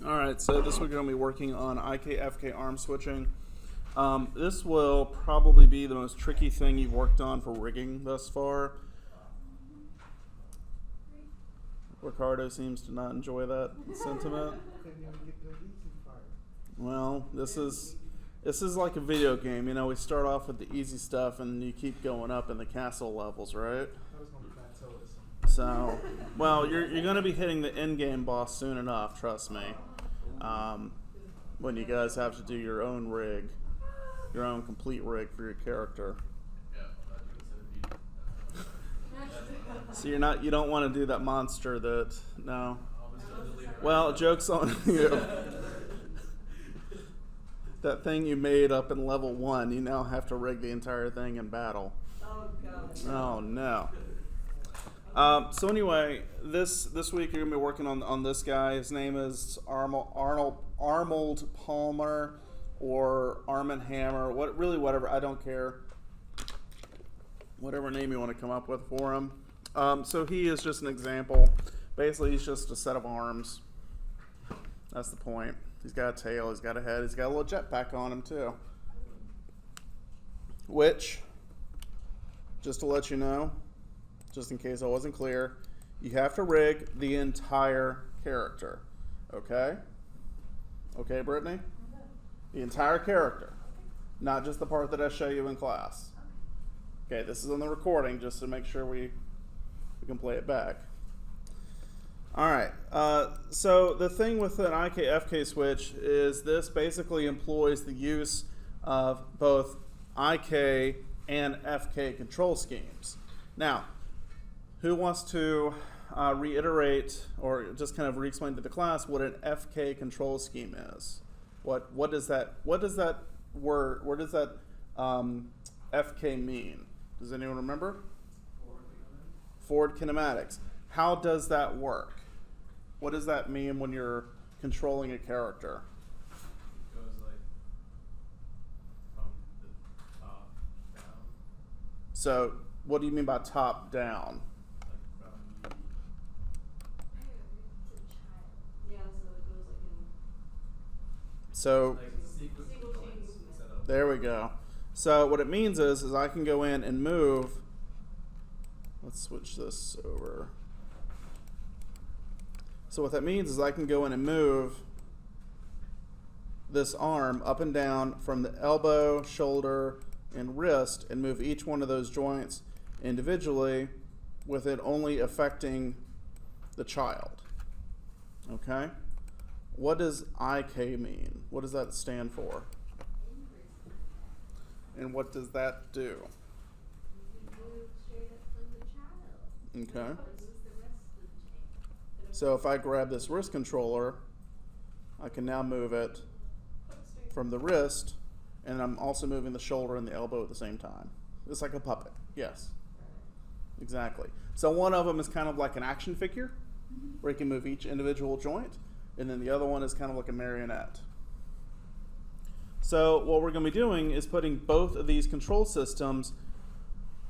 All right, so this week we're going to be working on IKFKARM switching. This will probably be the most tricky thing you've worked on for rigging thus far. Ricardo seems to not enjoy that sentiment. Well, this is like a video game. You know, we start off with the easy stuff and you keep going up in the castle levels, right? So, well, you're going to be hitting the end-game boss soon enough, trust me. When you guys have to do your own rig, your own complete rig for your character. So you don't want to do that monster that, no. Well, joke's on you. That thing you made up in level 1, you now have to rig the entire thing in battle. Oh, God. Oh, no. So anyway, this week you're going to be working on this guy. His name is Arnold Palmer or Armand Hammer. Whatever. I don't care. Whatever name you want to come up with for him. So he is just an example. Basically, he's just a set of arms. That's the point. He's got a tail. He's got a head. He's got a little jetpack on him too. Which, just to let you know, just in case I wasn't clear, you have to rig the entire character. Okay? Okay, Brittany? The entire character. Not just the part that I show you in class. Okay, this is on the recording just to make sure we can play it back. Alright, so the thing with an IKFK switch is this basically employs the use of both IK and FK control schemes. Now, who wants to reiterate or just kind of re-explain to the class what an FK control scheme is? What does that FK mean? Does anyone remember? Forward kinematics. How does that work? What does that mean when you're controlling a character? It goes like from the top down. So, what do you mean by top down? So, there we go. So what it means is I can go in and move. Let's switch this over. So what that means is I can go in and move this arm up and down from the elbow, shoulder, and wrist and move each one of those joints individually with it only affecting the child. Okay? What does IK mean? What does that stand for? And what does that do? Okay. So if I grab this wrist controller, I can now move it from the wrist, and I'm also moving the shoulder and the elbow at the same time. It's like a puppet. Yes. Exactly. So one of them is kind of like an action figure, where you can move each individual joint. And then the other one is kind of like a marionette. So what we're going to be doing is putting both of these control systems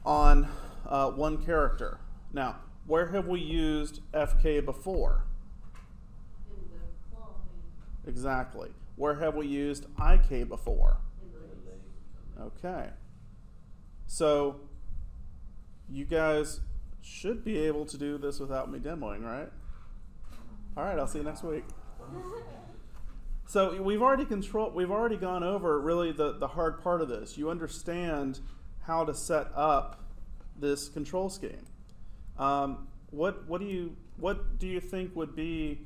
on one character. Now, where have we used FK before? In the claw. Exactly. Where have we used IK before? In the legs. Okay. So you guys should be able to do this without me demoing, right? All right, I'll see you next week. So we've already gone over really the hard part of this. You understand how to set up this control scheme. What do you think would be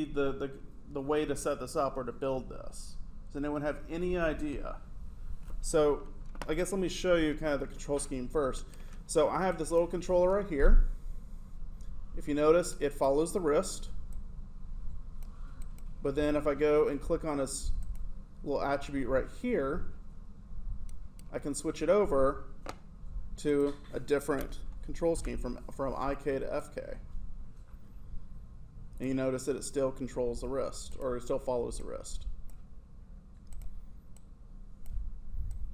the way to set this up or to build this? Does anyone have any idea? So I guess let me show you kind of the control scheme first. So I have this little controller right here. If you notice, it follows the wrist. But then if I go and click on this little attribute right here, I can switch it over to a different control scheme from IK to FK. And you notice that it still controls the wrist, or it still follows the wrist.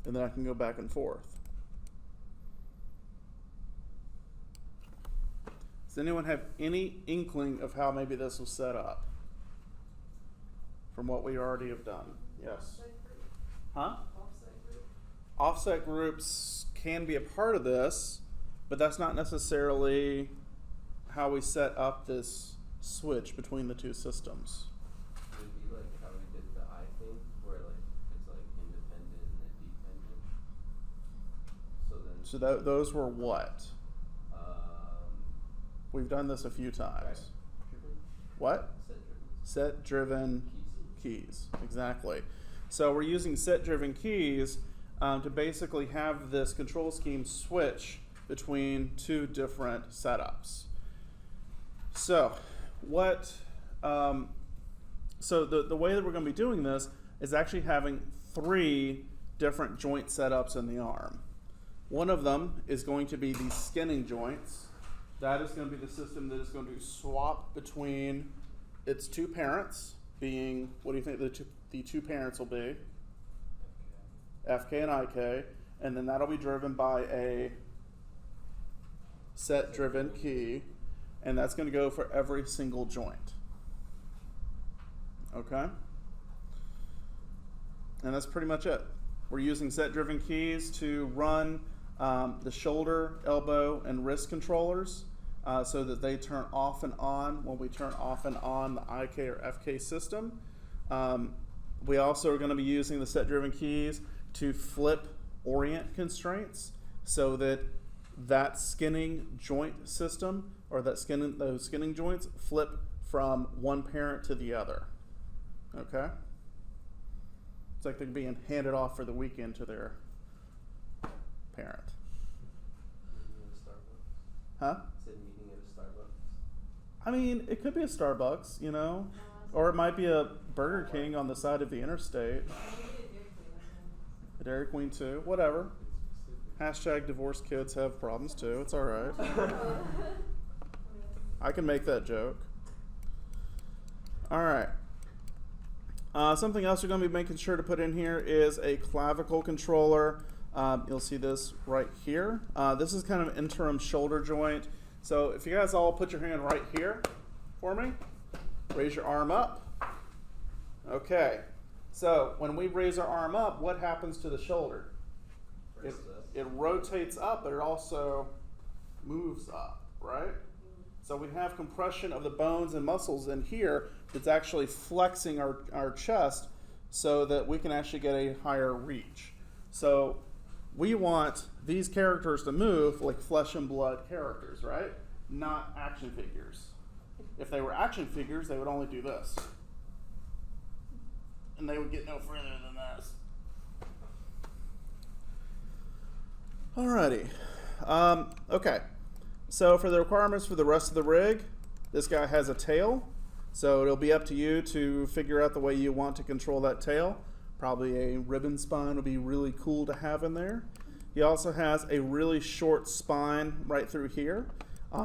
And then I can go back and forth. Does anyone have any inkling of how maybe this was set up? From what we already have done. Yes. Huh? Offset groups can be a part of this, but that's not necessarily how we set up this switch between the two systems. Would it be like how we did the I thing, where like it's like independent and then dependent? So then. So those were what? We've done this a few times. Driven? What? Set driven? Set-driven keys. Exactly. So we're using set-driven keys to basically have this control scheme switch between two different setups. So what? So the way that we're going to be doing this is actually having 3 different joint setups in the ARM. One of them is going to be the skinning joints. That is going to be the system that is going to swap between its two parents, being, what do you think the two parents will be? FK and IK, and then that'll be driven by a set-driven key, and that's going to go for every single joint. Okay? And that's pretty much it. We're using set-driven keys to run the shoulder, elbow, and wrist controllers so that they turn off and on when we turn off and on the IK or FK system. We also are going to be using the set-driven keys to flip Orient constraints so that that skinning joint system or those skinning joints flip from one parent to the other. Okay? It's like they're being handed off for the weekend to their parent. Meeting at a Starbucks? Huh? Said meeting at a Starbucks? I mean, it could be a Starbucks, you know, or it might be a Burger King on the side of the interstate. A Dairy Queen too, whatever. Hashtag divorced kids have problems too, it's all right. I can make that joke. All right. Something else we're going to be making sure to put in here is a Clavicle controller. You'll see this right here. This is kind of an interim shoulder joint. So if you guys all put your hand right here for me, raise your arm up. Okay. So when we raise our arm up, what happens to the shoulder? It rotates up, but it also moves up, right? So we have compression of the bones and muscles in here that's actually flexing our chest so that we can actually get a higher reach. So we want these characters to move like flesh and blood characters, right? Not action figures. If they were action figures, they would only do this. And they would get no further than this. Alrighty. Okay. So for the requirements for the rest of the rig, this guy has a tail. So it'll be up to you to figure out the way you want to control that tail. Probably a ribbon spine would be really cool to have in there. He also has a really short spine right through here.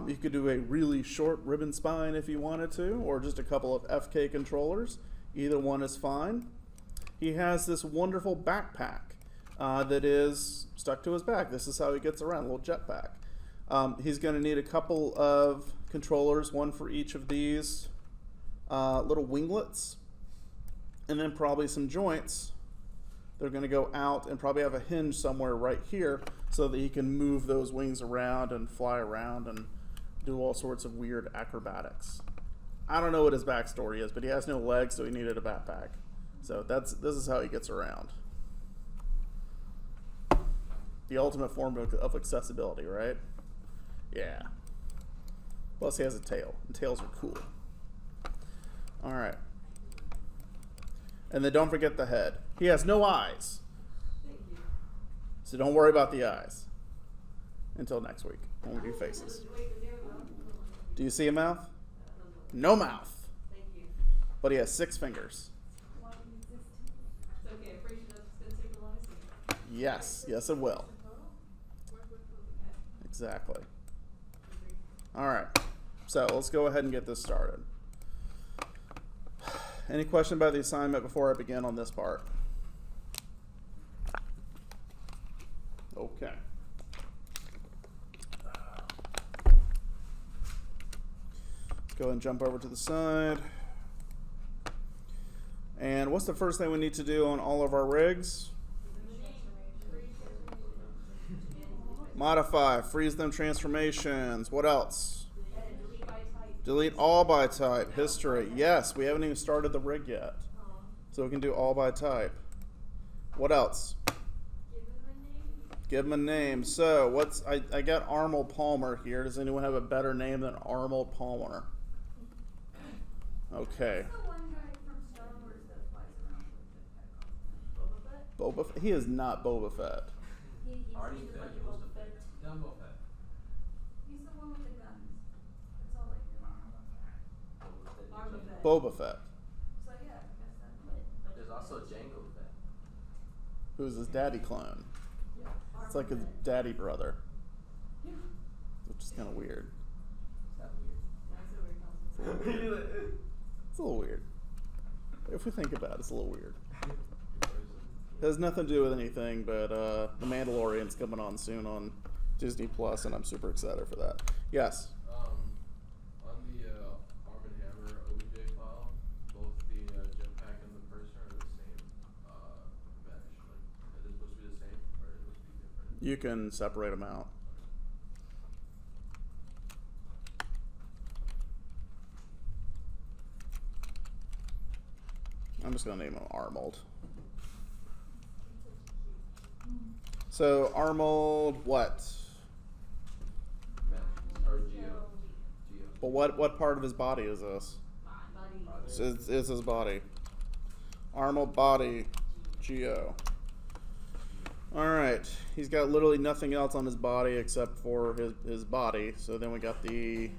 You could do a really short ribbon spine if you wanted to, or just a couple of FK controllers. Either one is fine. He has this wonderful backpack that is stuck to his back. This is how he gets around, a little jetpack. He's going to need a couple of controllers, one for each of these little winglets, and then probably some joints. They're going to go out and probably have a hinge somewhere right here so that he can move those wings around and fly around and do all sorts of weird acrobatics. I don't know what his backstory is, but he has no legs, so he needed a backpack. So this is how he gets around. The ultimate form of accessibility, right? Yeah. Plus he has a tail, and tails are cool. All right. And then don't forget the head. He has no eyes. Thank you. So don't worry about the eyes. Until next week, when we do faces. Do you see a mouth? No mouth. Thank you. But he has 6 fingers. It's okay, I'm pretty sure that's going to take a lot of seconds. Yes, yes it will. Exactly. All right, so let's go ahead and get this started. Any question about the assignment before I begin on this part? Okay. go ahead and jump over to the side. And what's the first thing we need to do on all of our rigs? Modify, freeze them transformations. What else? Delete all by type. History. Yes, we haven't even started the rig yet. So we can do all by type. What else? Give him a name. So what's I got Arnold Palmer here. Does anyone have a better name than Arnold Palmer? Okay. Boba Fett? He is not Boba Fett. Arnie Fett. Dumbo Fett. He's the one with the guns. That's all I do. Boba Fett. So yeah, I guess that. There's also Jango Fett. Who's his daddy clone. Yeah. It's like his daddy brother. Which is kind of weird. Is that weird? It's a little weird. If we think about it, it's a little weird. It has nothing to do with anything, but The Mandalorian's coming on soon on Disney Plus, and I'm super excited for that. Yes? On the Arm and Hammer OBJ file, both the jetpack and the person are the same mesh. Like, are they supposed to be the same, or are they supposed to be different? You can separate them out. I'm just going to name him Arnold. So, Arnold what? Mesh. Or Geo. But what part of his body is this? It's his body. Arnold body. Geo. Alright. He's got literally nothing else on his body except for his body. So then we got the...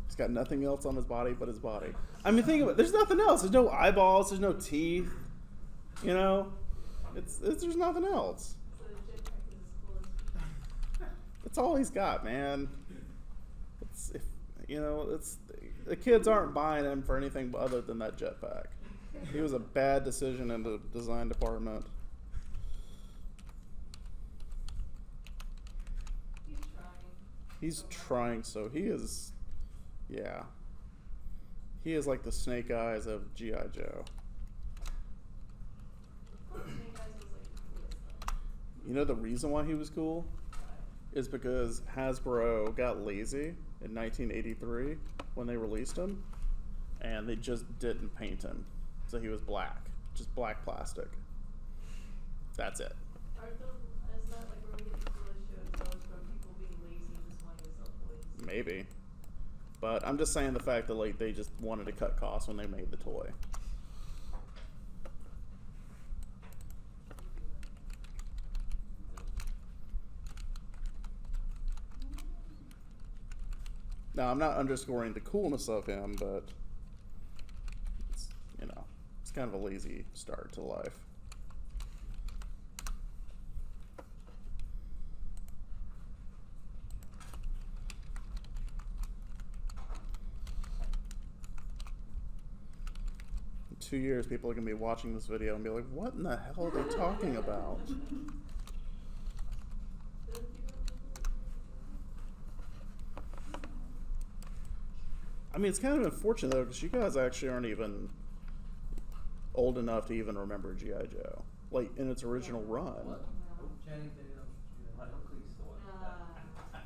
He's got nothing else on his body but his body. I mean, think about it. There's nothing else. There's no eyeballs. There's no teeth. You know? There's nothing else. That's all he's got, man. The kids aren't buying him for anything other than that jetpack. He was a bad decision in the design department. He's trying, so he is, yeah. He is like the Snake Eyes of G.I. Joe. You know the reason why he was cool? Is because Hasbro got lazy in 1983 when they released him, and they just didn't paint him. So he was black, just black plastic. That's it. Is that like where we get the coolest shows always from people being lazy and just wanting to sell toys? Maybe. But I'm just saying the fact that like they just wanted to cut costs when they made the toy. Now, I'm not underscoring the coolness of him, but it's, it's kind of a lazy start to life. In 2 years, people are going to be watching this video and be like, what in the hell are they talking about? I mean, it's kind of unfortunate, though, because you guys actually aren't even old enough to even remember G.I. Joe, like, in its original run. What? Channing Tatum. My uncle used to watch that.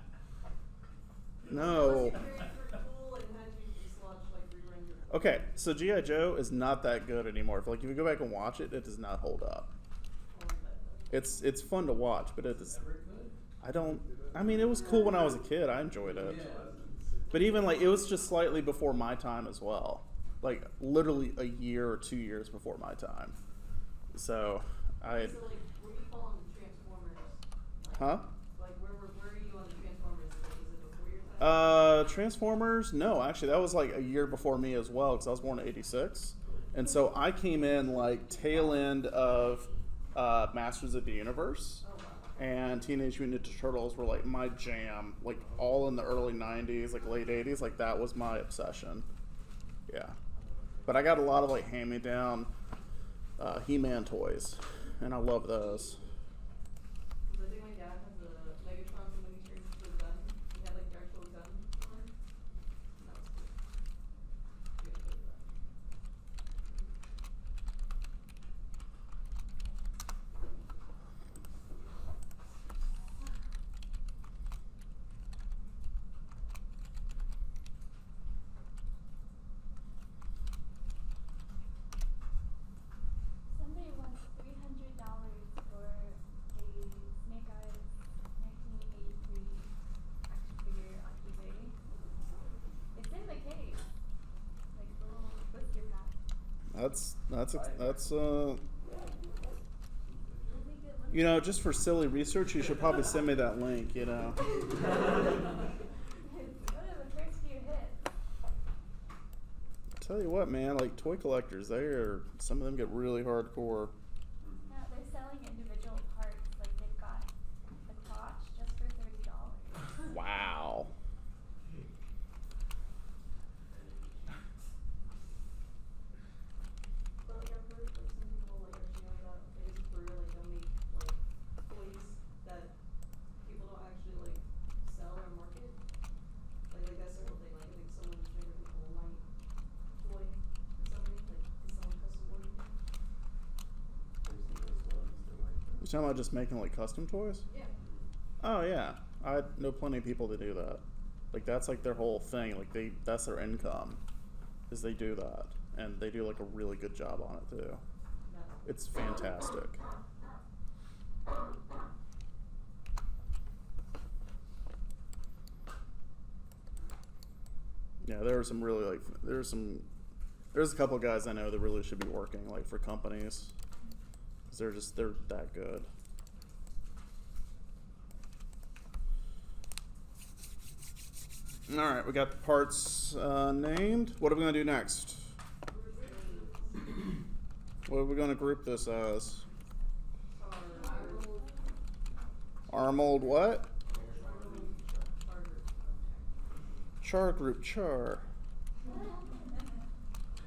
No. Cool and had you just watch like reruns. Okay, so G.I. Joe is not that good anymore. If you go back and watch it, it does not hold up. It's fun to watch, but it is... I mean, it was cool when I was a kid. I enjoyed it. Yeah. But even, like, it was just slightly before my time as well. Like, literally a year or 2 years before my time. So, So like, where you fall on the Transformers? Like, Huh? Like, where are you on the Transformers? Like, is it before your time? Transformers? No, actually, that was, like, a year before me as well, because I was born in '86. And so I came in, like, tail end of Masters of the Universe. Oh, wow. And Teenage Mutant Ninja Turtles were like my jam, like all in the early 90s, like late 80s, like that was my obsession. Yeah. But I got a lot of like hand-me-down He-Man toys, and I love those. I think my dad had the Megatron from when he turned into a gun. He had like the actual gun on it. That's It'll be good one. you know, just for silly research, you should probably send me that link, you know. What are the first few hits? Tell you what, man, like toy collectors, some of them get really hardcore. Yeah, they're selling individual parts. Like they've got the crotch just for $30. Wow. But like I've heard like some people like actually have that phase where like they'll make like toys that people don't actually like sell or market. Like that's their whole thing. Like I think someone just made like an All Might toy or something. Like is someone custom ordering it? I've seen those ones that like You talking about just making like custom toys? Yeah. Oh yeah, I know plenty of people that do that. Like that's like their whole thing. Like that's their income, is they do that, and they do like a really good job on it too. Yeah. It's fantastic. Yeah, there's a couple guys I know that really should be working like for companies, 'cause they're that good. All right, we got the parts named. What are we gonna do next? What are we gonna group this as? Armold what? Char group char.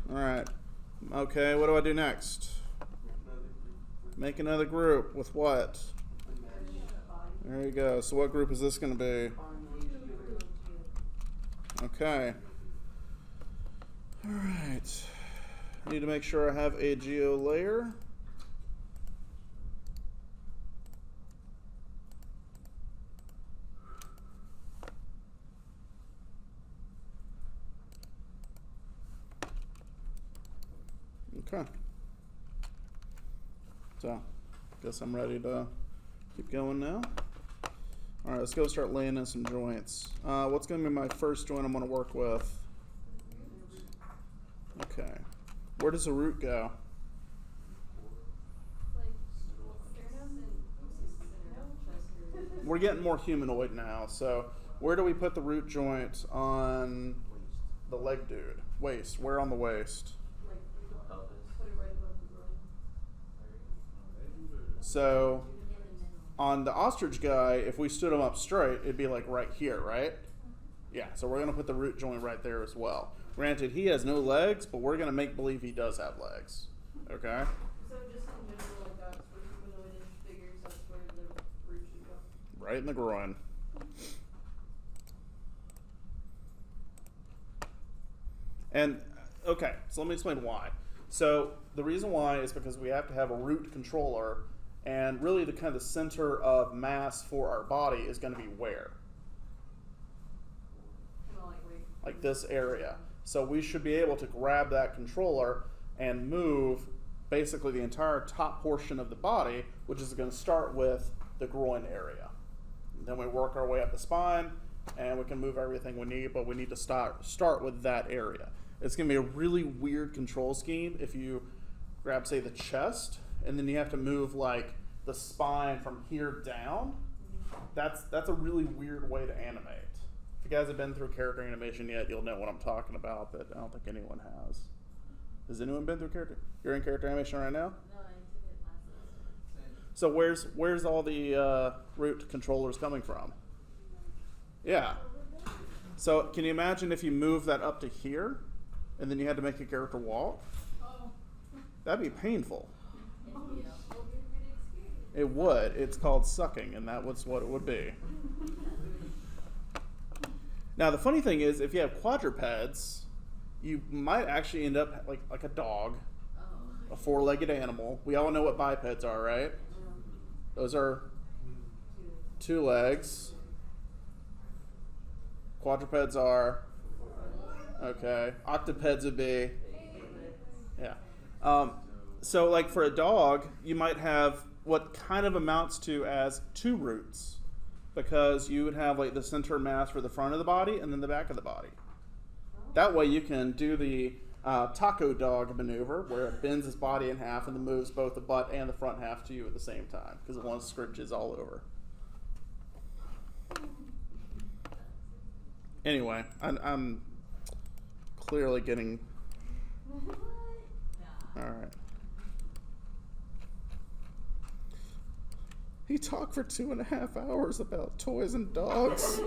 All right. Okay, what do I do next? Make another group with what? There you go. So what group is this going to be? Okay. All right. Need to make sure I have a geo layer. Okay. So, guess I'm ready to keep going now. All right, let's go start laying in some joints. What's going to be my first joint I'm going to work with? Okay. Where does the root go? Like sternum and chest. We're getting more humanoid now, so where do we put the root joint on the leg dude? Waist. Where on the waist? Like pelvis. put it right above the groin. So on the ostrich guy, if we stood him up straight, it'd be like right here, right? Yeah, so we're going to put the root joint right there as well. Granted, he has no legs, but we're going to make believe he does have legs. Okay? So just in general, like that's for humanoid-ish figures, that's where the root should go. Right in the groin. And, okay, so let me explain why. So the reason why is because we have to have a root controller, and really the kind of center of mass for our body is going to be where? Kinda like right. Like this area. So we should be able to grab that controller and move basically the entire top portion of the body, which is going to start with the groin area. Then we work our way up the spine, and we can move everything we need, but we need to start with that area. It's going to be a really weird control scheme if you grab, say, the chest, and then you have to move like the spine from here down. That's a really weird way to animate. If you guys have been through character animation yet, you'll know what I'm talking about, but I don't think anyone has. Has anyone been through character? You're in character animation right now? No, I took it last semester. So where's all the root controllers coming from? Yeah. So can you imagine if you move that up to here, and then you had to make a character walk? Oh. That'd be painful. Well, you're good experience. It would. It's called sucking, and that was what it would be. Now the funny thing is, if you have quadrupeds, you might actually end up like a dog, a four-legged animal. We all know what bipeds are, right? Those are two legs. Quadrupeds are, okay. Octopeds would be, yeah. So like for a dog, you might have what kind of amounts to as two roots, because you would have like the center mass for the front of the body and then the back of the body. That way you can do the taco dog maneuver, where it bends its body in half and then moves both the butt and the front half to you at the same time, because it wants to script jizz all over. Anyway, I'm clearly getting... Alright. He talked for 2.5 hours about toys and dogs.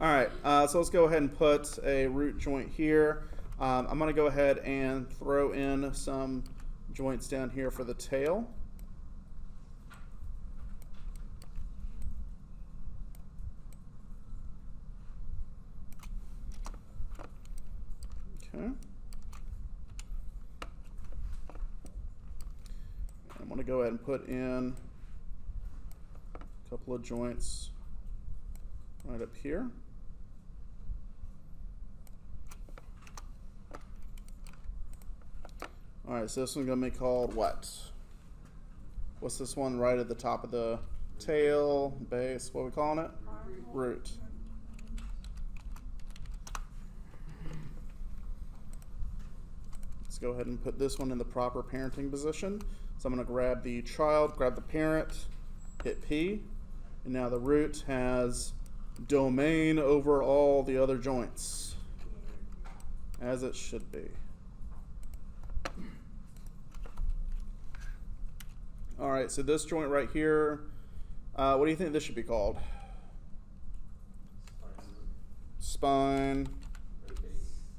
Alright, so let's go ahead and put a root joint here. I'm going to go ahead and throw in some joints down here for the tail. Okay. I'm going to go ahead and put in a couple of joints right up here. All right, so this one's going to be called what? What's this one right at the top of the tail, base? What are we calling it? Root. Let's go ahead and put this one in the proper parenting position. So I'm going to grab the child, grab the parent, hit P, and now the root has domain over all the other joints, as it should be. All right, so this joint right here, what do you think this should be called? Spine.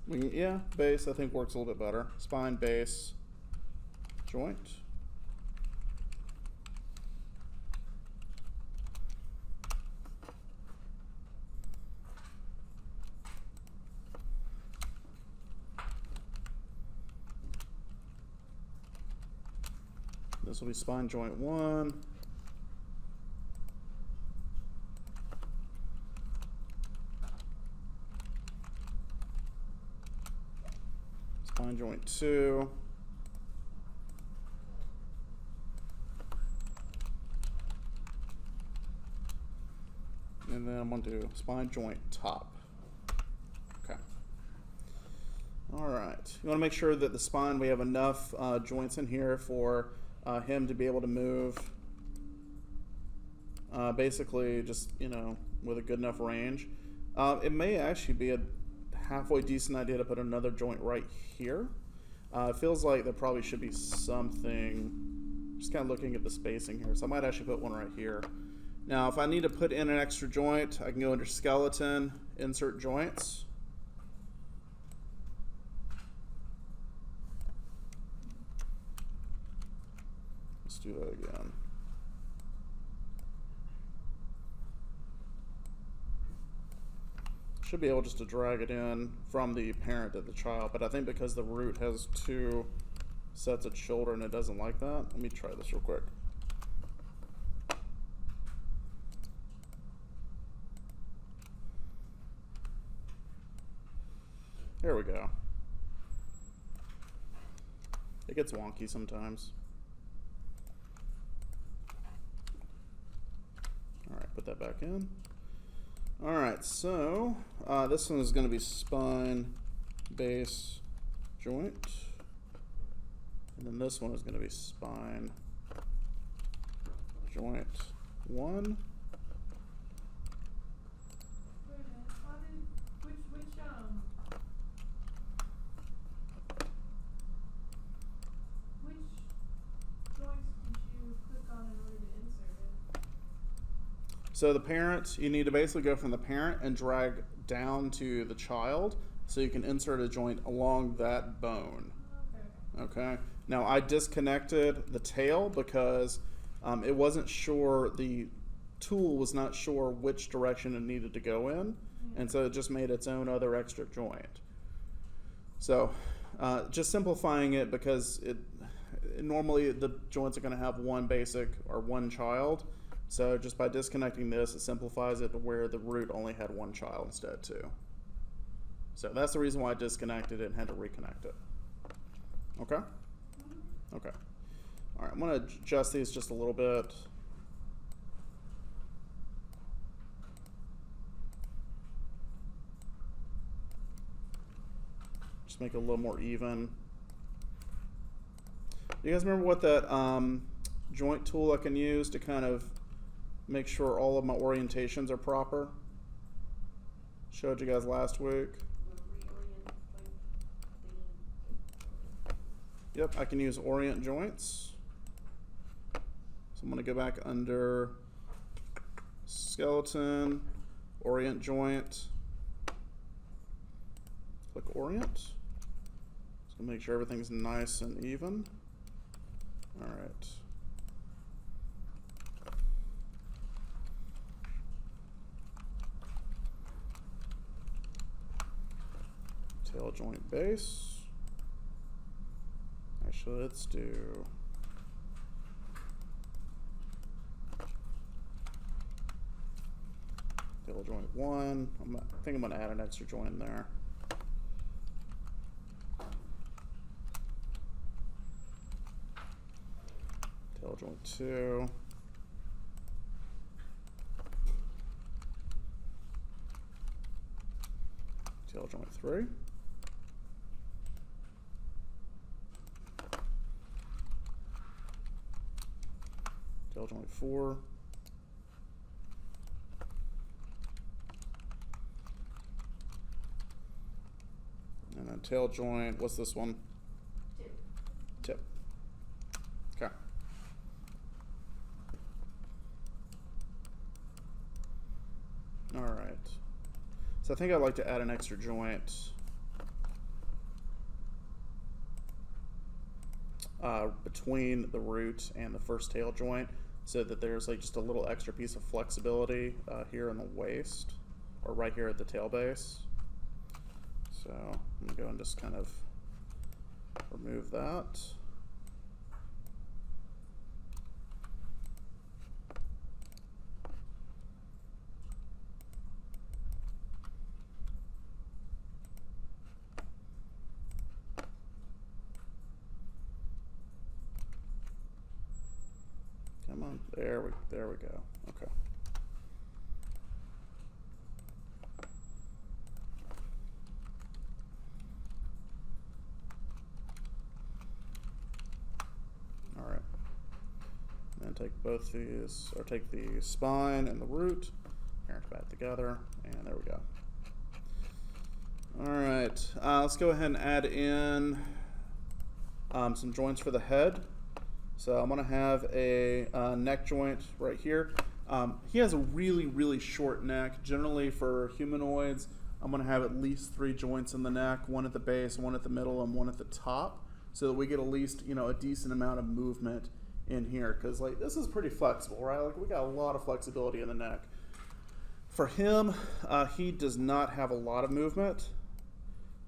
Yeah, base I think works a little bit better. Spine, base, joint. This will be spine joint 1. Spine joint 2. And then I'm going to do spine joint top. Okay. All right. You want to make sure that the spine, we have enough joints in here for him to be able to move basically just, you know, with a good enough range. It may actually be a halfway decent idea to put another joint right here. It feels like there probably should be something, just kind of looking at the spacing here, so I might actually put one right here. Now if I need to put in an extra joint, I can go under skeleton, insert joints. Let's do that again. Should be able just to drag it in from the parent to the child, but I think because the root has 2 sets of children, it doesn't like that. Let me try this real quick. There we go. It gets wonky sometimes. All right, put that back in. All right, so this one is going to be spine, base, joint. And then this one is going to be spine, joint 1. So the parent, you need to basically go from the parent and drag down to the child so you can insert a joint along that bone. Okay. Now I disconnected the tail because it wasn't sure, the tool was not sure which direction it needed to go in, and so it just made its own other extra joint. So just simplifying it, because normally the joints are going to have one basic or one child. So just by disconnecting this, it simplifies it to where the root only had one child instead too. So that's the reason why I disconnected it and had to reconnect it. Okay? Okay. All right, I'm going to adjust these just a little bit. Just make it a little more even. You guys remember what that joint tool I can use to kind of make sure all of my orientations are proper? Showed you guys last week. The reorient thingy. Yep, I can use Orient Joints. So I'm going to go back under Skeleton, Orient Joint, click Orient. So make sure everything's nice and even. All right. Tail joint base. Actually, let's do tail joint 1. I think I'm going to add an extra joint in there. Tail joint 2. Tail joint 3. Tail joint 4. And then tail joint, what's this one? Tip. Okay. All right. So I think I'd like to add an extra joint between the root and the first tail joint, so that there's like just a little extra piece of flexibility here in the waist, or right here at the tail base. So I'm gonna go and just kind of remove that. Come on, there we go. Okay. All right. Then take both these, or take the spine and the root, parent back together, and there we go. All right, let's go ahead and add in some joints for the head. So I'm going to have a neck joint right here. He has a really, really short neck. Generally for humanoids, I'm going to have at least 3 joints in the neck, one at the base, one at the middle, and one at the top, so that we get at least, you know, a decent amount of movement in here. Because like this is pretty flexible, right? Like we got a lot of flexibility in the neck. For him, he does not have a lot of movement.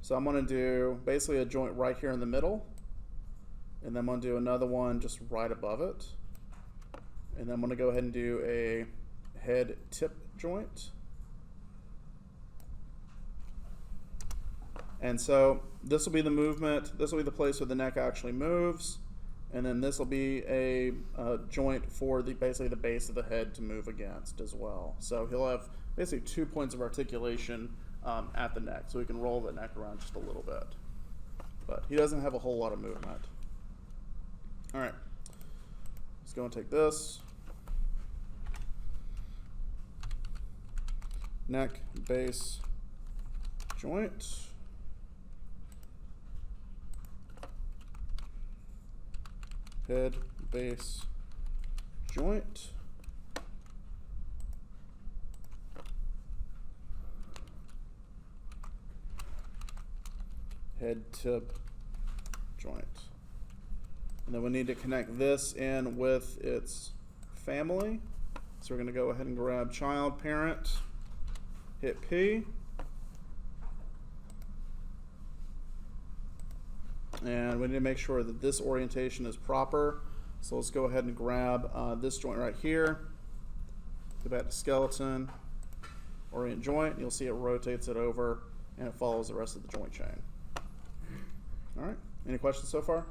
So I'm going to do basically a joint right here in the middle. And then I'm going to do another one just right above it. And then I'm going to go ahead and do a head tip joint. And so this will be the movement. This will be the place where the neck actually moves. And then this will be a joint for basically the base of the head to move against as well. So he'll have basically 2 points of articulation at the neck. So he can roll the neck around just a little bit. But he doesn't have a whole lot of movement. All right, let's go and take this. Neck, base, joint. Head, base, joint. Head, tip, joint. And then we need to connect this in with its family. So we're going to go ahead and grab child, parent, hit P. And we need to make sure that this orientation is proper. So let's go ahead and grab this joint right here. Go back to skeleton, orient joint, and you'll see it rotates it over and it follows the rest of the joint chain. All right, any questions so far?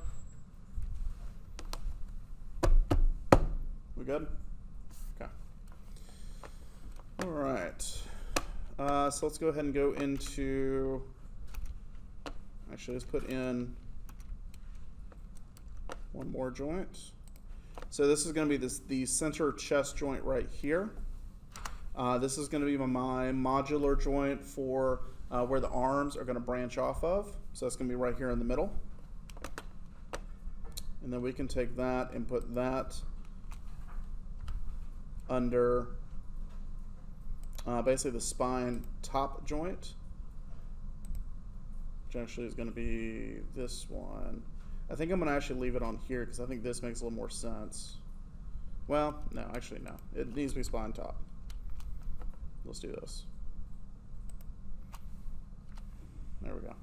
We good? Okay. All right. So let's go ahead and go into, Actually, let's put in one more joint. So this is going to be the center chest joint right here. This is going to be my modular joint for where the arms are going to branch off of. So that's going to be right here in the middle. And then we can take that and put that under basically the spine top joint, which actually is going to be this one. I think I'm going to actually leave it on here because I think this makes a little more sense. Well, no, actually no. It needs to be spine top. Let's do this. There we go.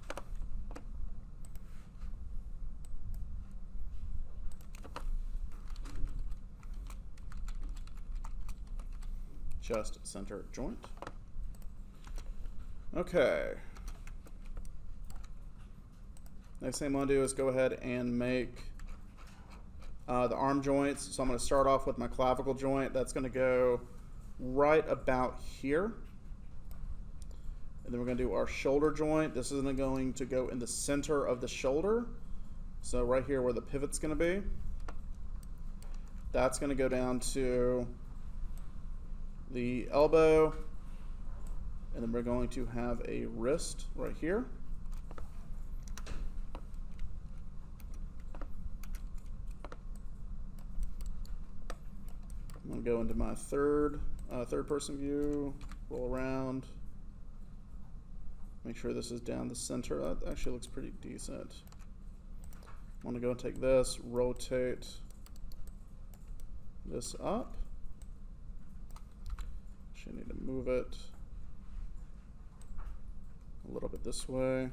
Chest center joint. Okay. Next thing I'm going to do is go ahead and make the arm joints. So I'm going to start off with my clavicle joint. That's going to go right about here. And then we're going to do our shoulder joint. This is going to go in the center of the shoulder. So right here where the pivot's going to be. That's going to go down to the elbow, and then we're going to have a wrist right here. I'm going to go into my third person view, roll around, make sure this is down the center. That actually looks pretty decent. I'm going to go and take this, rotate this up. I need to move it a little bit this way.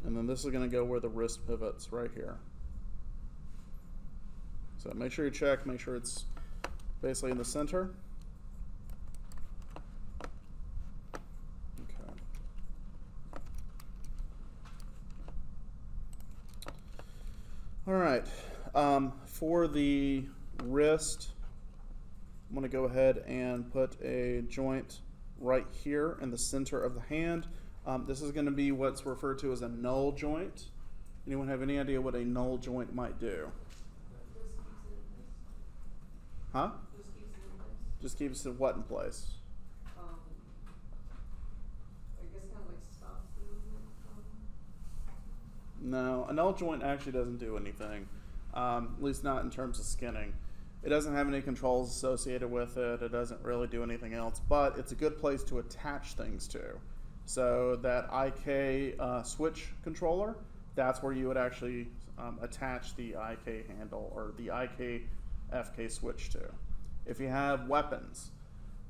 And then this is going to go where the wrist pivots right here. So make sure you check, make sure it's basically in the center. All right, for the wrist, I'm going to go ahead and put a joint right here in the center of the hand. This is going to be what's referred to as a null joint. Anyone have any idea what a null joint might do? Huh? Just keeps it what in place? I guess kind of like stops the movement. No, a null joint actually doesn't do anything, at least not in terms of skinning. It doesn't have any controls associated with it. It doesn't really do anything else, but it's a good place to attach things to. So that IK switch controller, that's where you would actually attach the IK handle or the IKFK switch to. If you have weapons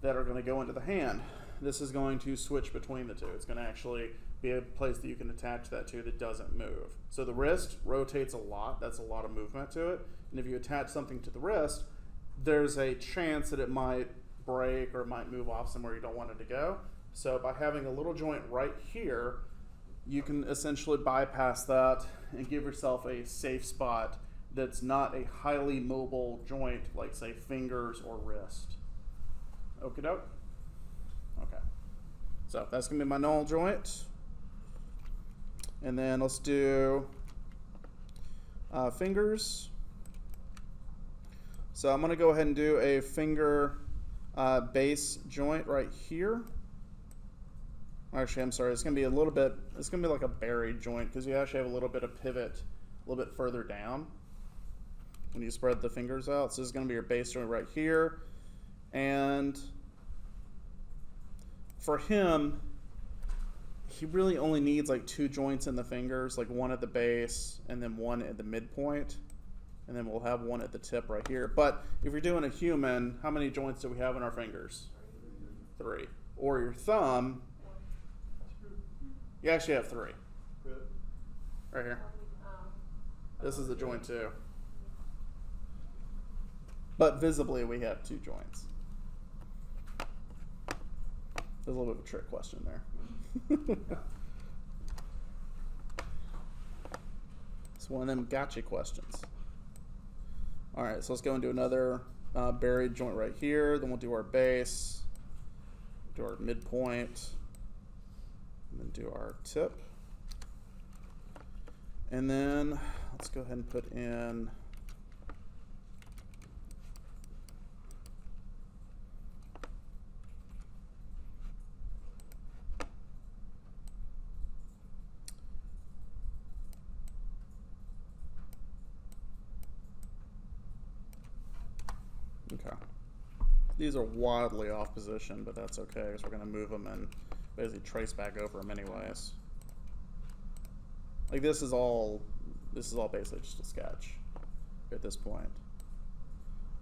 that are going to go into the hand, this is going to switch between the two. It's going to actually be a place that you can attach that to that doesn't move. So the wrist rotates a lot. That's a lot of movement to it. And if you attach something to the wrist, there's a chance that it might break or it might move off somewhere you don't want it to go. So by having a little joint right here, you can essentially bypass that and give yourself a safe spot that's not a highly mobile joint like, say, fingers or wrist. Okie doke? Okay. So that's going to be my null joint. And then let's do fingers. So I'm going to go ahead and do a finger base joint right here. Actually, I'm sorry, it's going to be a little bit, it's going to be like a buried joint because you actually have a little bit of pivot a little bit further down when you spread the fingers out. So this is going to be your base joint right here. And for him, he really only needs like 2 joints in the fingers, like one at the base and then one at the midpoint. And then we'll have one at the tip right here. But if you're doing a human, how many joints do we have in our fingers? 3. Or your thumb, you actually have 3. Right here. This is the joint too. But visibly we have 2 joints. There's a little bit of a trick question there. So one of them gotcha questions. All right, so let's go and do another buried joint right here. Then we'll do our base, do our midpoint, and then do our tip. And then let's go ahead and put in okay. These are wildly off position, but that's okay because we're going to move them and basically trace back over them anyways. Like this is all basically just a sketch at this point.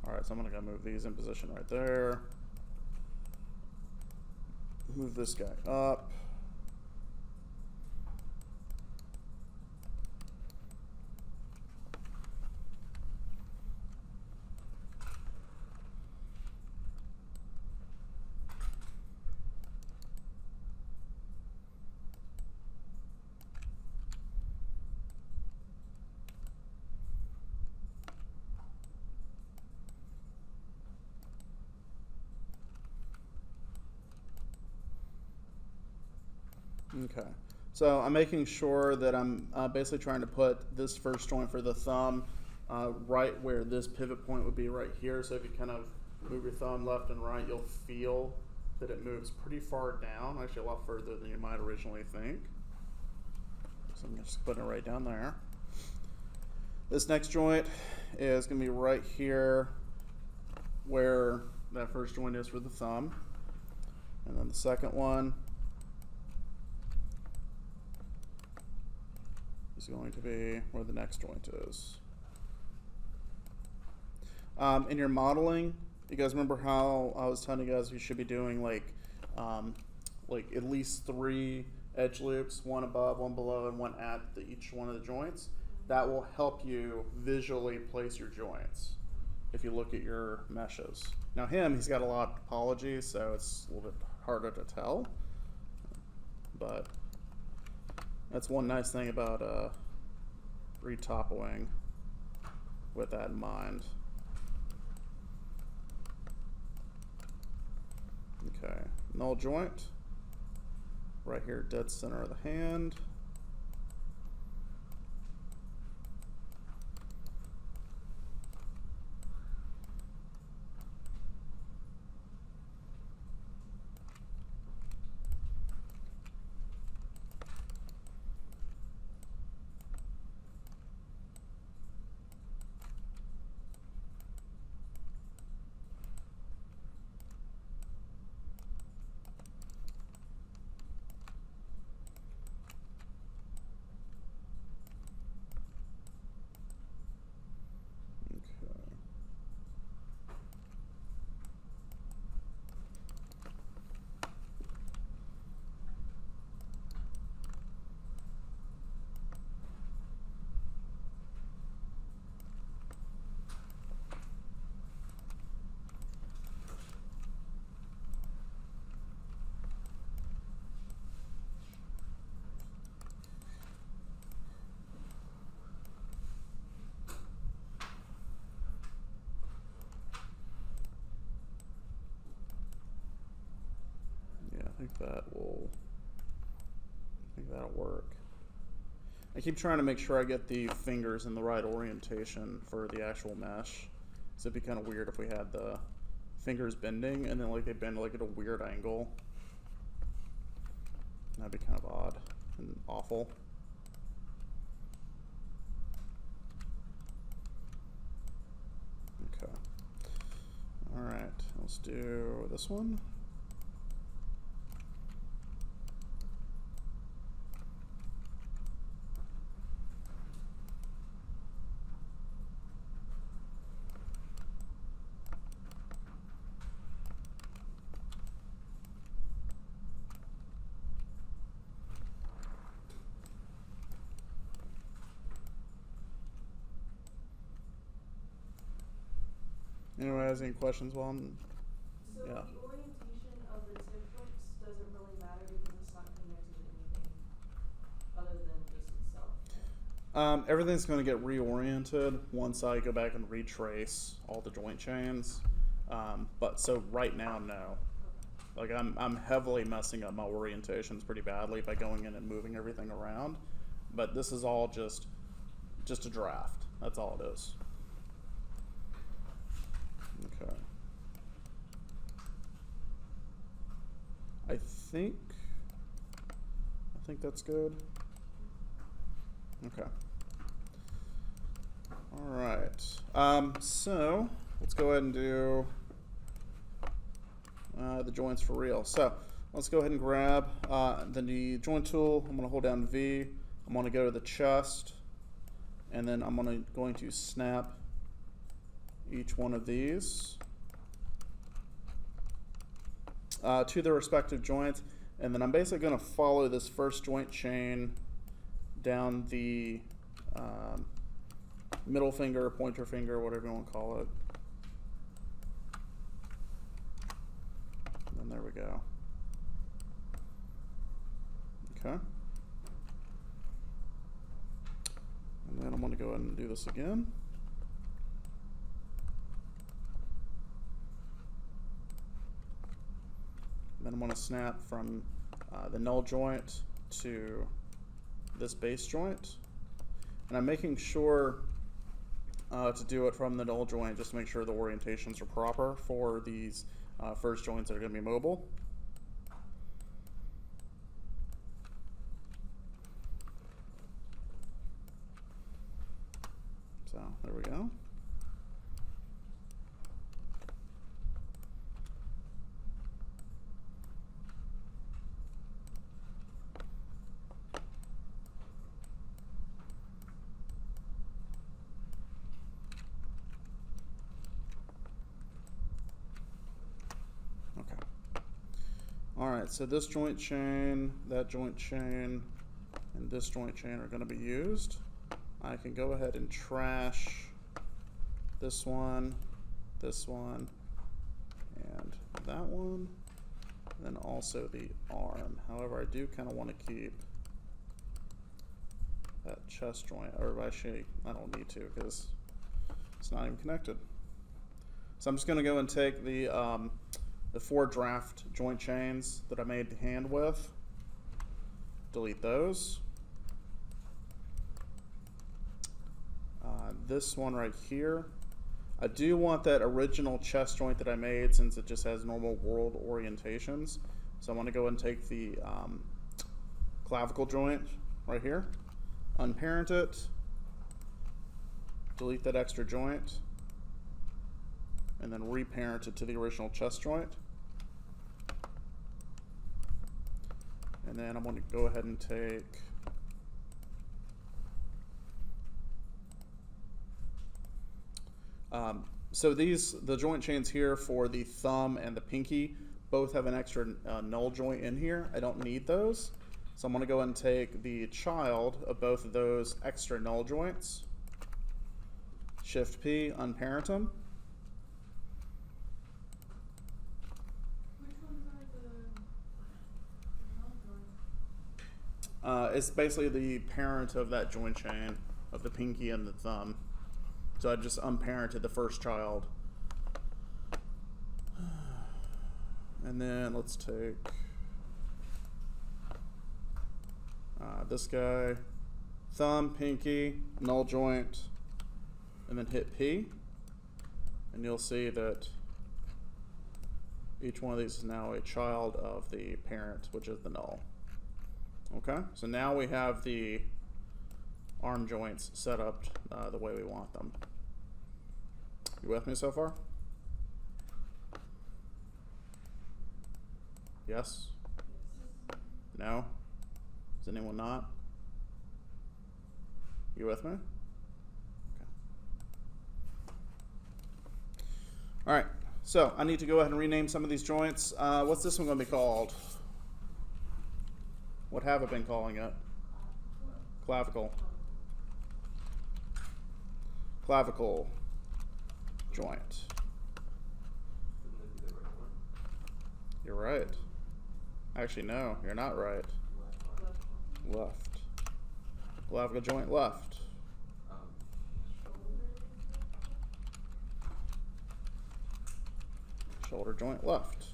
All right, so I'm going to go move these in position right there. Move this guy up. Okay, so I'm making sure that I'm basically trying to put this first joint for the thumb right where this pivot point would be right here. So if you kind of move your thumb left and right, you'll feel that it moves pretty far down, actually a lot further than you might originally think. So I'm just putting it right down there. This next joint is going to be right here where that first joint is for the thumb. And then the second one is going to be where the next joint is. In your modeling, you guys remember how I was telling you guys you should be doing like at least 3 edge loops, one above, one below, and one at each one of the joints? That will help you visually place your joints if you look at your meshes. Now he's got a lot of topology, so it's a little bit harder to tell, but that's one nice thing about retopoing with that in mind. Okay, null joint, right here, dead center of the hand. I think that'll work. I keep trying to make sure I get the fingers in the right orientation for the actual mesh. So it'd be kind of weird if we had the fingers bending and then like they bend like at a weird angle. That'd be kind of odd and awful. Okay. All right, let's do this one. Anyone has any questions while I'm... So Yeah. the orientation of the tip hooks doesn't really matter because it's not connected to anything other than just itself. Everything's going to get reoriented once I go back and retrace all the joint chains. But so right now, no. Like I'm heavily messing up my orientations pretty badly by going in and moving everything around. But this is all just a draft. That's all it is. Okay. I think that's good. Okay. All right. So let's go ahead and do the joints for real. So let's go ahead and grab the joint tool. I'm going to hold down V. I'm going to go to the chest, and then I'm going to snap each one of these to their respective joints, and then I'm basically going to follow this first joint chain down the middle finger, pointer finger, whatever you want to call it. And then there we go. Okay. And then I'm going to go ahead and do this again. And then I'm going to snap from the null joint to this base joint. And I'm making sure to do it from the null joint just to make sure the orientations are proper for these first joints that are going to be mobile. So there we go. Alright, so this joint chain, that joint chain, and this joint chain are going to be used. I can go ahead and trash this one, and that one, and then also the arm. However, I do kind of want to keep that chest joint, or actually, I don't need to because it's not even connected. So I'm just going to go and take the 4 draft joint chains that I made hand with, delete those. This one right here, I do want that original chest joint that I made since it just has normal world orientations. So I want to go and take the clavicle joint right here, unparent it, delete that extra joint, and then reparent it to the original chest joint. And then I'm going to go ahead and take so the joint chains here for the thumb and the pinky both have an extra null joint in here. I don't need those. So I'm going to go ahead and take the child of both of those extra null joints, Shift P, unparent them. Which ones are the null joints? It's basically the parent of that joint chain of the pinky and the thumb. So I just unparented the first child. And then let's take this guy, thumb, pinky, null joint, and then hit P. And you'll see that each one of these is now a child of the parent, which is the null. Okay, so now we have the arm joints set up the way we want them. You with me so far? Yes? No? Is anyone not? You with me? Okay. All right, so I need to go ahead and rename some of these joints. What's this one going to be called? What have I been calling it? Clavicle. Clavicle joint. Wouldn't that be the right one? You're right. Actually, no, you're not right. Left one. Left. Clavicle joint left. shoulder joint left.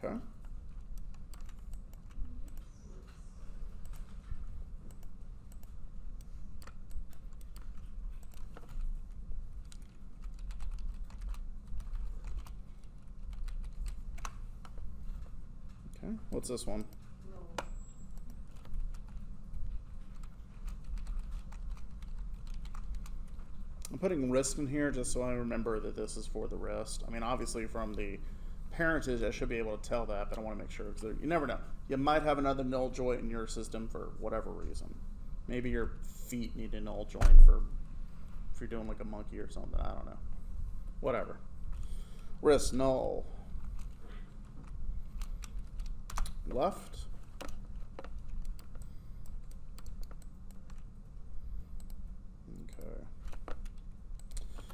Okay. Okay, what's this one? No. I'm putting wrist in here just so I remember that this is for the wrist. I mean, obviously from the parentage, I should be able to tell that, but I want to make sure because you never know. You might have another null joint in your system for whatever reason. Maybe your feet need a null joint for if you're doing like a monkey or something. I don't know. Whatever. Wrist null. Left. Okay.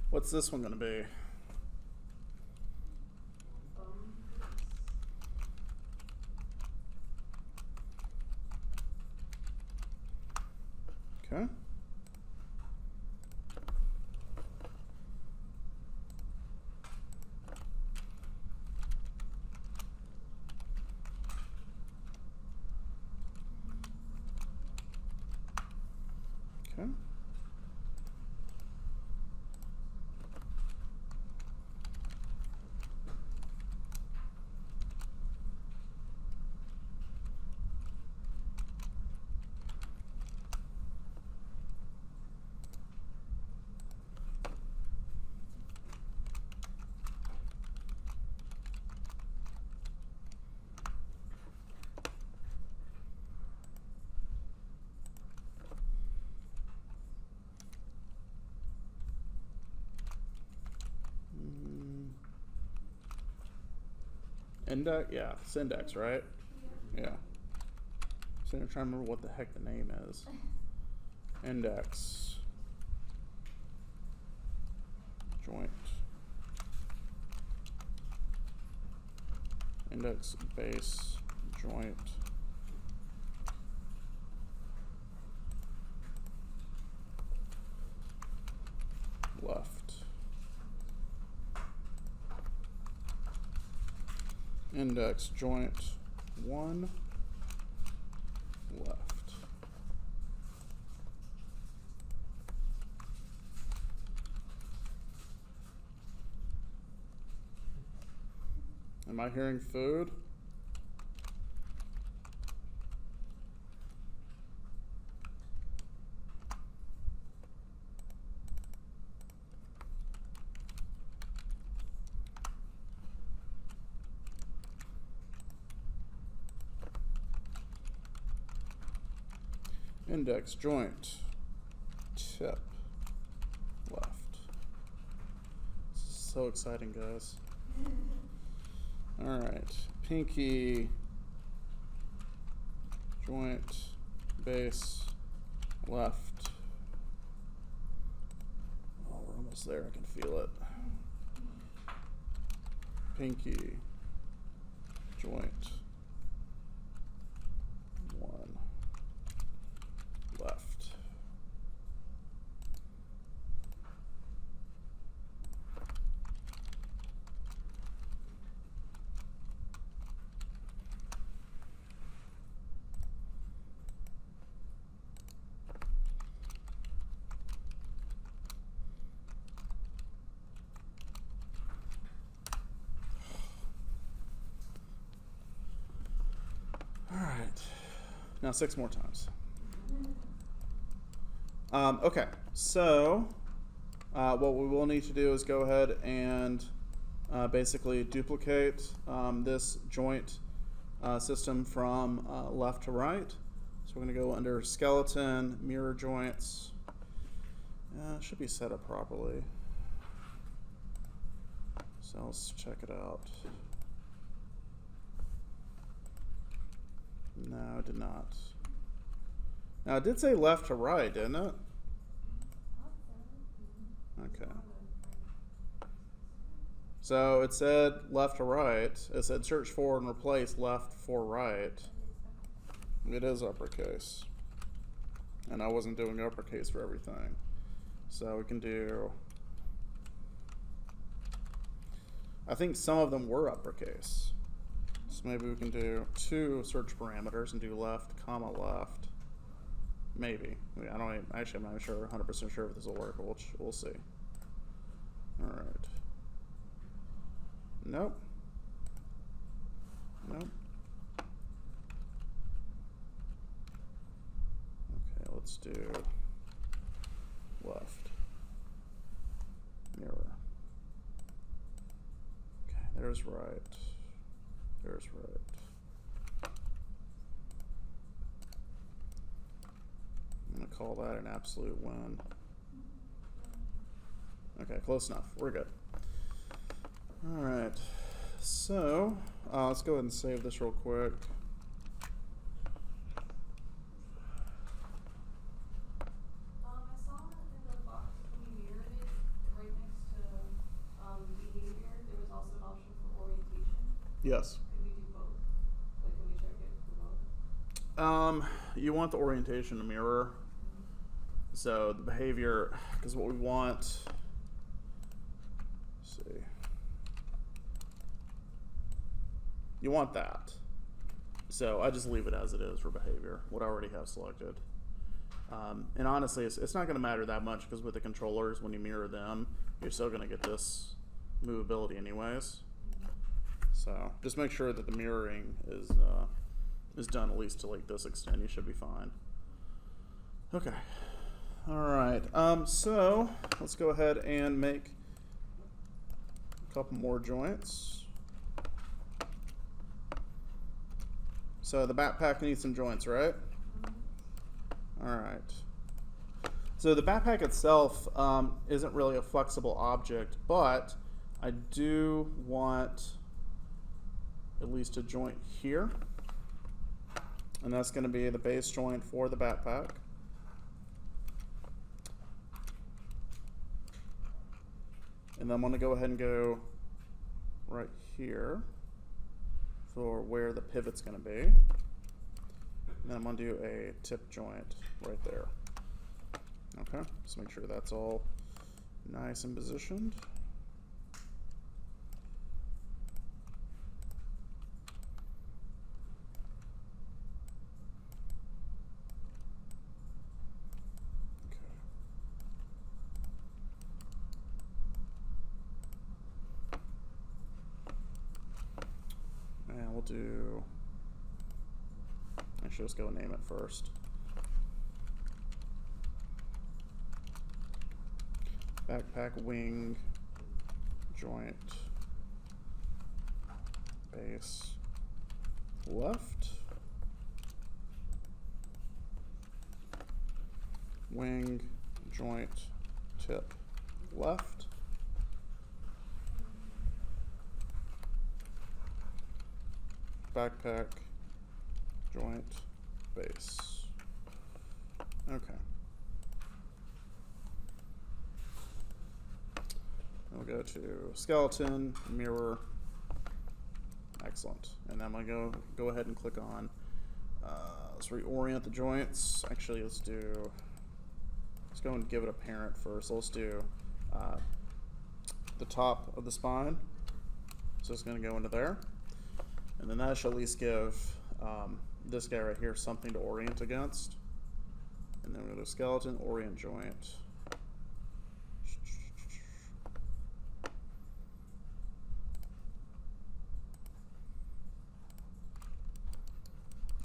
What's this one going to be? Okay. Okay. Index? Yeah, it's index, right? Yeah. So I'm trying to remember what the heck the name is. Index. Joint. Index base joint. Left. Index joint 1 left. Am I hearing food? Index joint tip left. This is so exciting, guys. All right, pinky joint base left. Oh, we're almost there. I can feel it. Pinky joint 1 left. All right, now 6 more times. Okay, so what we will need to do is go ahead and basically duplicate this joint system from left to right. So we're going to go under skeleton, mirror joints. It should be set up properly. So let's check it out. No, it did not. Now, it did say left to right, didn't it? Okay. So it said left to right. It said search for and replace left for right. It is uppercase. And I wasn't doing uppercase for everything. So we can do, I think some of them were uppercase. So maybe we can do 2 search parameters and do left, comma, left. Maybe. I don't even, actually, I'm not sure, 100% sure if this will work, but we'll see. All right. Nope. Nope. Okay, let's do left. Mirror. Okay, there's right. There's right. I'm gonna call that an absolute win. Okay, close enough. We're good. All right. So let's go ahead and save this real quick. I saw in the box when you mirrored it, right next to behavior, there was also an option for orientation. Yes. Could we do both? Like, can we check it for both? You want the orientation to mirror. So the behavior, because what we want, let's see, you want that. So I just leave it as it is for behavior, what I already have selected. And honestly, it's not going to matter that much because with the controllers, when you mirror them, you're still going to get this movability anyways. So just make sure that the mirroring is done at least to like this extent. You should be fine. Okay. All right. So let's go ahead and make a couple more joints. So the backpack needs some joints, right? All right. So the backpack itself isn't really a flexible object, but I do want at least a joint here. And that's going to be the base joint for the backpack. And then I'm going to go ahead and go right here for where the pivot's going to be. And then I'm going to do a tip joint right there. Okay, just make sure that's all nice and positioned. We'll do, I should just go name it first. Backpack wing joint base left. Wing joint tip left. Backpack joint base. Okay. We'll go to skeleton, mirror. Excellent. And I'm gonna go ahead and click on, let's reorient the joints. Actually, let's go and give it a parent first. So let's do the top of the spine. So it's gonna go into there. And then that should at least give this guy right here something to orient against. And then we'll go to skeleton, orient joint.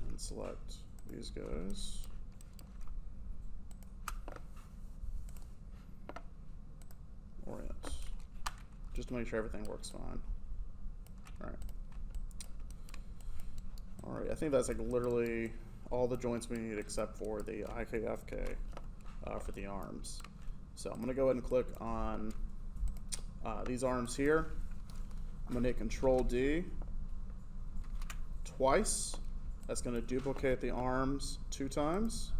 And select these guys. Orient. Just to make sure everything works fine. All right. All right, I think that's like literally all the joints we need except for the IKFK for the arms. So I'm gonna go ahead and click on these arms here. I'm gonna hit Control D twice. That's gonna duplicate the arms 2 times.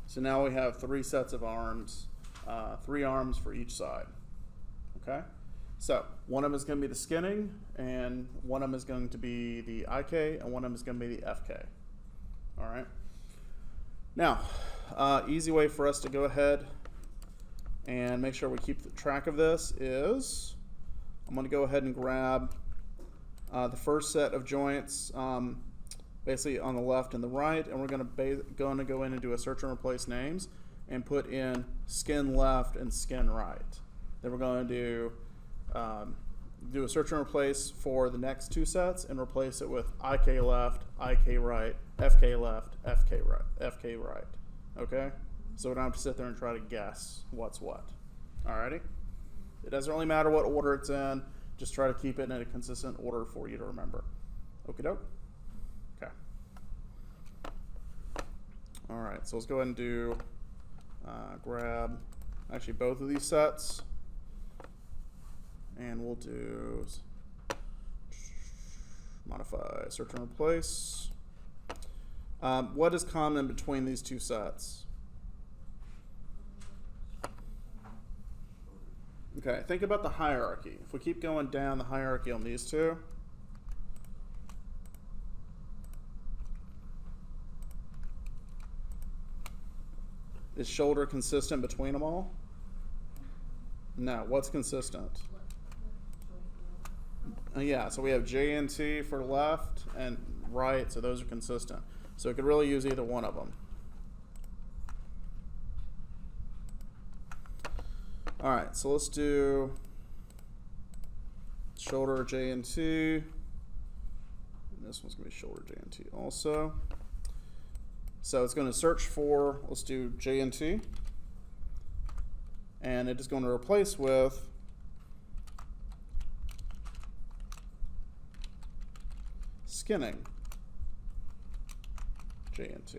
So now we have 3 sets of arms. 3 arms for each side. Okay, So one of them is going to be the skinning, and one of them is going to be the IK, and one of them is going to be the FK. All right. Now, easy way for us to go ahead and make sure we keep track of this is I'm going to go ahead and grab the first set of joints, basically on the left and the right, and we're going to go in and do a search and replace names and put in skin left and skin right. Then we're going to do a search and replace for the next two sets and replace it with IK left, IK right, FK left, FK right. Okay? So we don't have to sit there and try to guess what's what. Alrighty? It doesn't really matter what order it's in. Just try to keep it in a consistent order for you to remember. Okie doke? Okay. Alright, so let's go ahead and do grab actually both of these sets. And we'll do modify search and replace. What is common between these two sets? Okay, think about the hierarchy. If we keep going down the hierarchy on these two, is shoulder consistent between them all? No, what's consistent? Yeah, so we have J and T for left and right, so those are consistent. So we could really use either one of them. All right, so let's do shoulder J and T. And this one's going to be shoulder J and T also. So it's going to search for, let's do J and T. And it is going to replace with skinning J and T.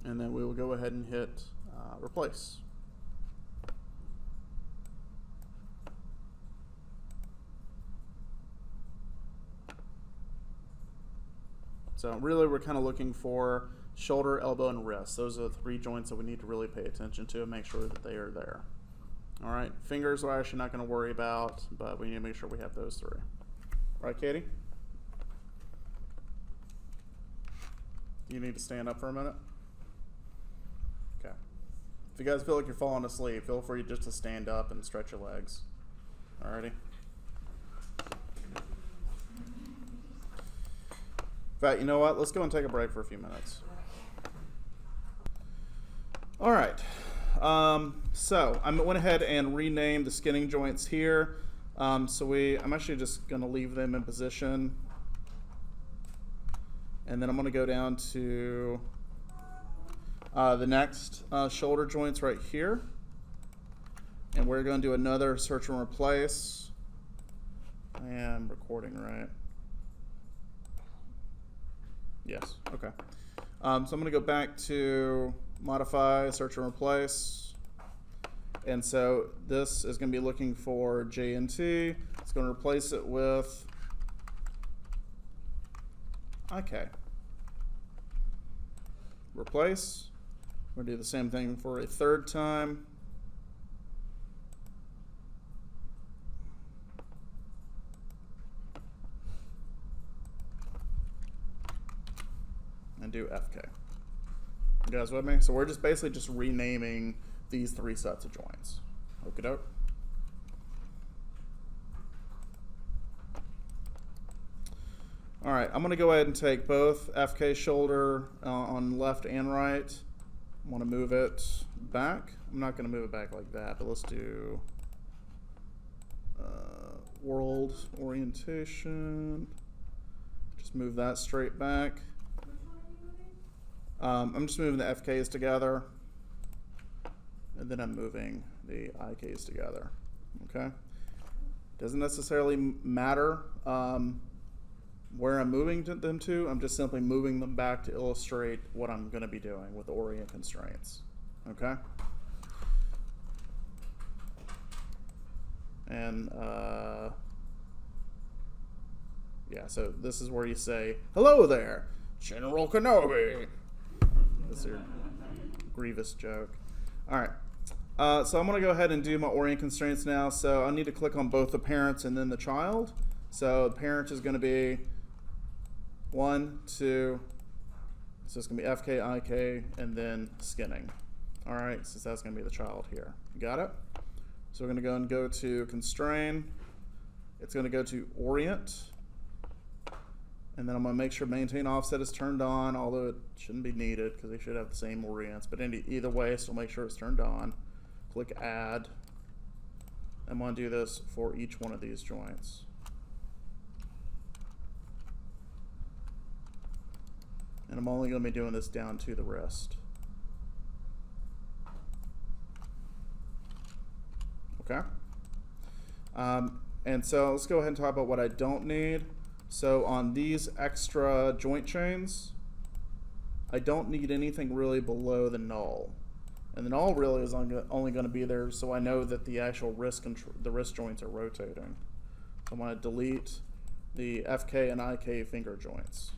And then we will go ahead and hit replace. So really we're kind of looking for shoulder, elbow, and wrist. Those are the three joints that we need to really pay attention to and make sure that they are there. All right, fingers we're actually not going to worry about, but we need to make sure we have those three. Right, Katie? You need to stand up for a minute? Okay. If you guys feel like you're falling asleep, feel free just to stand up and stretch your legs. Alrighty? In fact, you know what? Let's go and take a break for a few minutes. All right. So I went ahead and renamed the skinning joints here. I'm actually just going to leave them in position. And then I'm going to go down to the next shoulder joints right here. And we're going to do another search and replace. I am recording, right? Yes, okay. So I'm going to go back to modify, search and replace. And so this is going to be looking for J and T. It's going to replace it with IK. Replace. We're going to do the same thing for a third time. And do FK. You guys with me? So we're just basically just renaming these three sets of joints. Okie doke. All right, I'm going to go ahead and take both FK shoulder on left and right. I want to move it back. I'm not going to move it back like that, but let's do world orientation. Just move that straight back. I'm just moving the FKs together, and then I'm moving the IKs together, okay? Doesn't necessarily matter where I'm moving them to. I'm just simply moving them back to illustrate what I'm going to be doing with the Orient Constraints, okay? And yeah, so this is where you say, "Hello there, General Kenobi." grievous joke. All right. So I'm going to go ahead and do my Orient Constraints now. So I need to click on both the parents and then the child. So the parent is going to be 1, 2. So it's going to be FK, IK, and then skinning. All right, since that's going to be the child here. Got it? So we're going to go and go to constrain. It's going to go to orient. And then I'm going to make sure maintain offset is turned on, although it shouldn't be needed because they should have the same orients. But either way, still make sure it's turned on. Click add. I'm going to do this for each one of these joints. And I'm only going to be doing this down to the wrist. Okay? And so let's go ahead and talk about what I don't need. So on these extra joint chains, I don't need anything really below the null. And the null really is only going to be there so I know that the actual wrist joints are rotating. So I'm going to delete the FK and IK finger joints.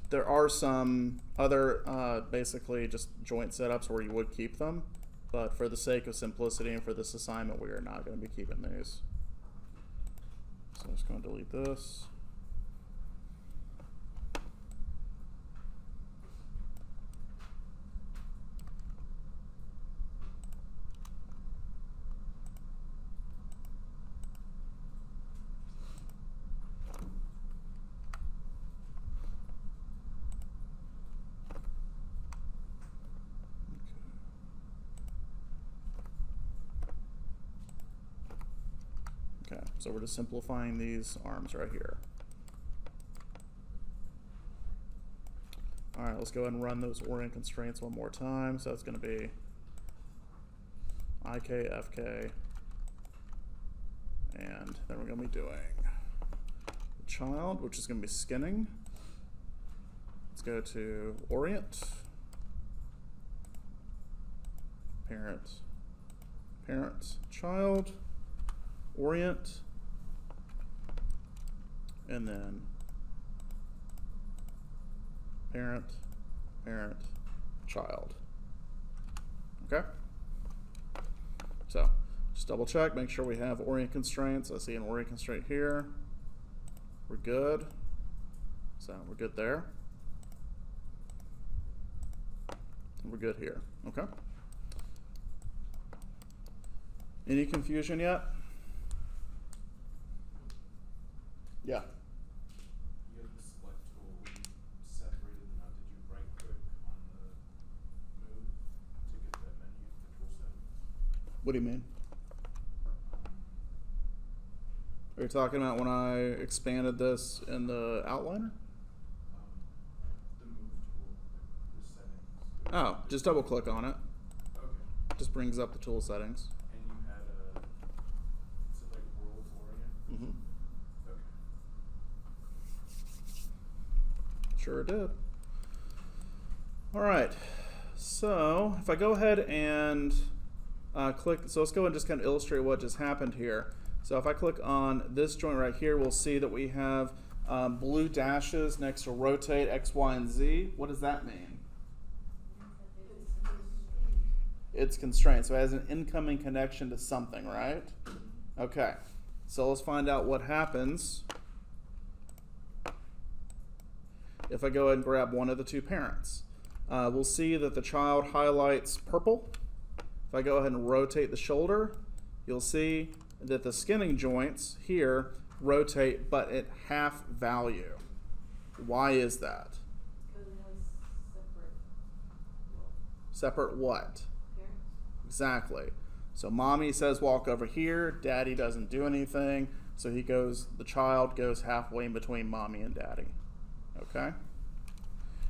There are some other basically just joint setups where you would keep them, but for the sake of simplicity and for this assignment, we are not going to be keeping these. So I'm just going to delete this. Okay, so we're just simplifying these arms right here. All right, let's go ahead and run those Orient Constraints one more time. So that's going to be IKFK, and then we're going to be doing the child, which is going to be skinning. Let's go to Orient, parent, child, Orient, and then parent, child. Okay? So just double check, make sure we have Orient Constraints. I see an Orient Constraint here. We're good. So we're good there. We're good here. Okay? Any confusion yet? Yeah. You had the select tool when you separated them out. Did you right click on the move to get that menu, the tool settings? What do you mean? Are you talking about when I expanded this in the outliner? The move tool, the settings. Oh, just double click on it. Okay. Just brings up the tool settings. And you had a, is it like world orient? Mm-hmm. Okay. Sure did. All right. So if I go ahead and click, so let's go and just kind of illustrate what just happened here. So if I click on this joint right here, we'll see that we have blue dashes next to rotate X, Y, and Z. What does that mean? It's constrained, so it has an incoming connection to something, right? Okay, so let's find out what happens if I go ahead and grab one of the two parents. We'll see that the child highlights purple. If I go ahead and rotate the shoulder, you'll see that the skinning joints here rotate, but at half value. Why is that? Because it has separate, well, Separate what? parents. Exactly. So mommy says walk over here, daddy doesn't do anything, so the child goes halfway in between mommy and daddy. Okay?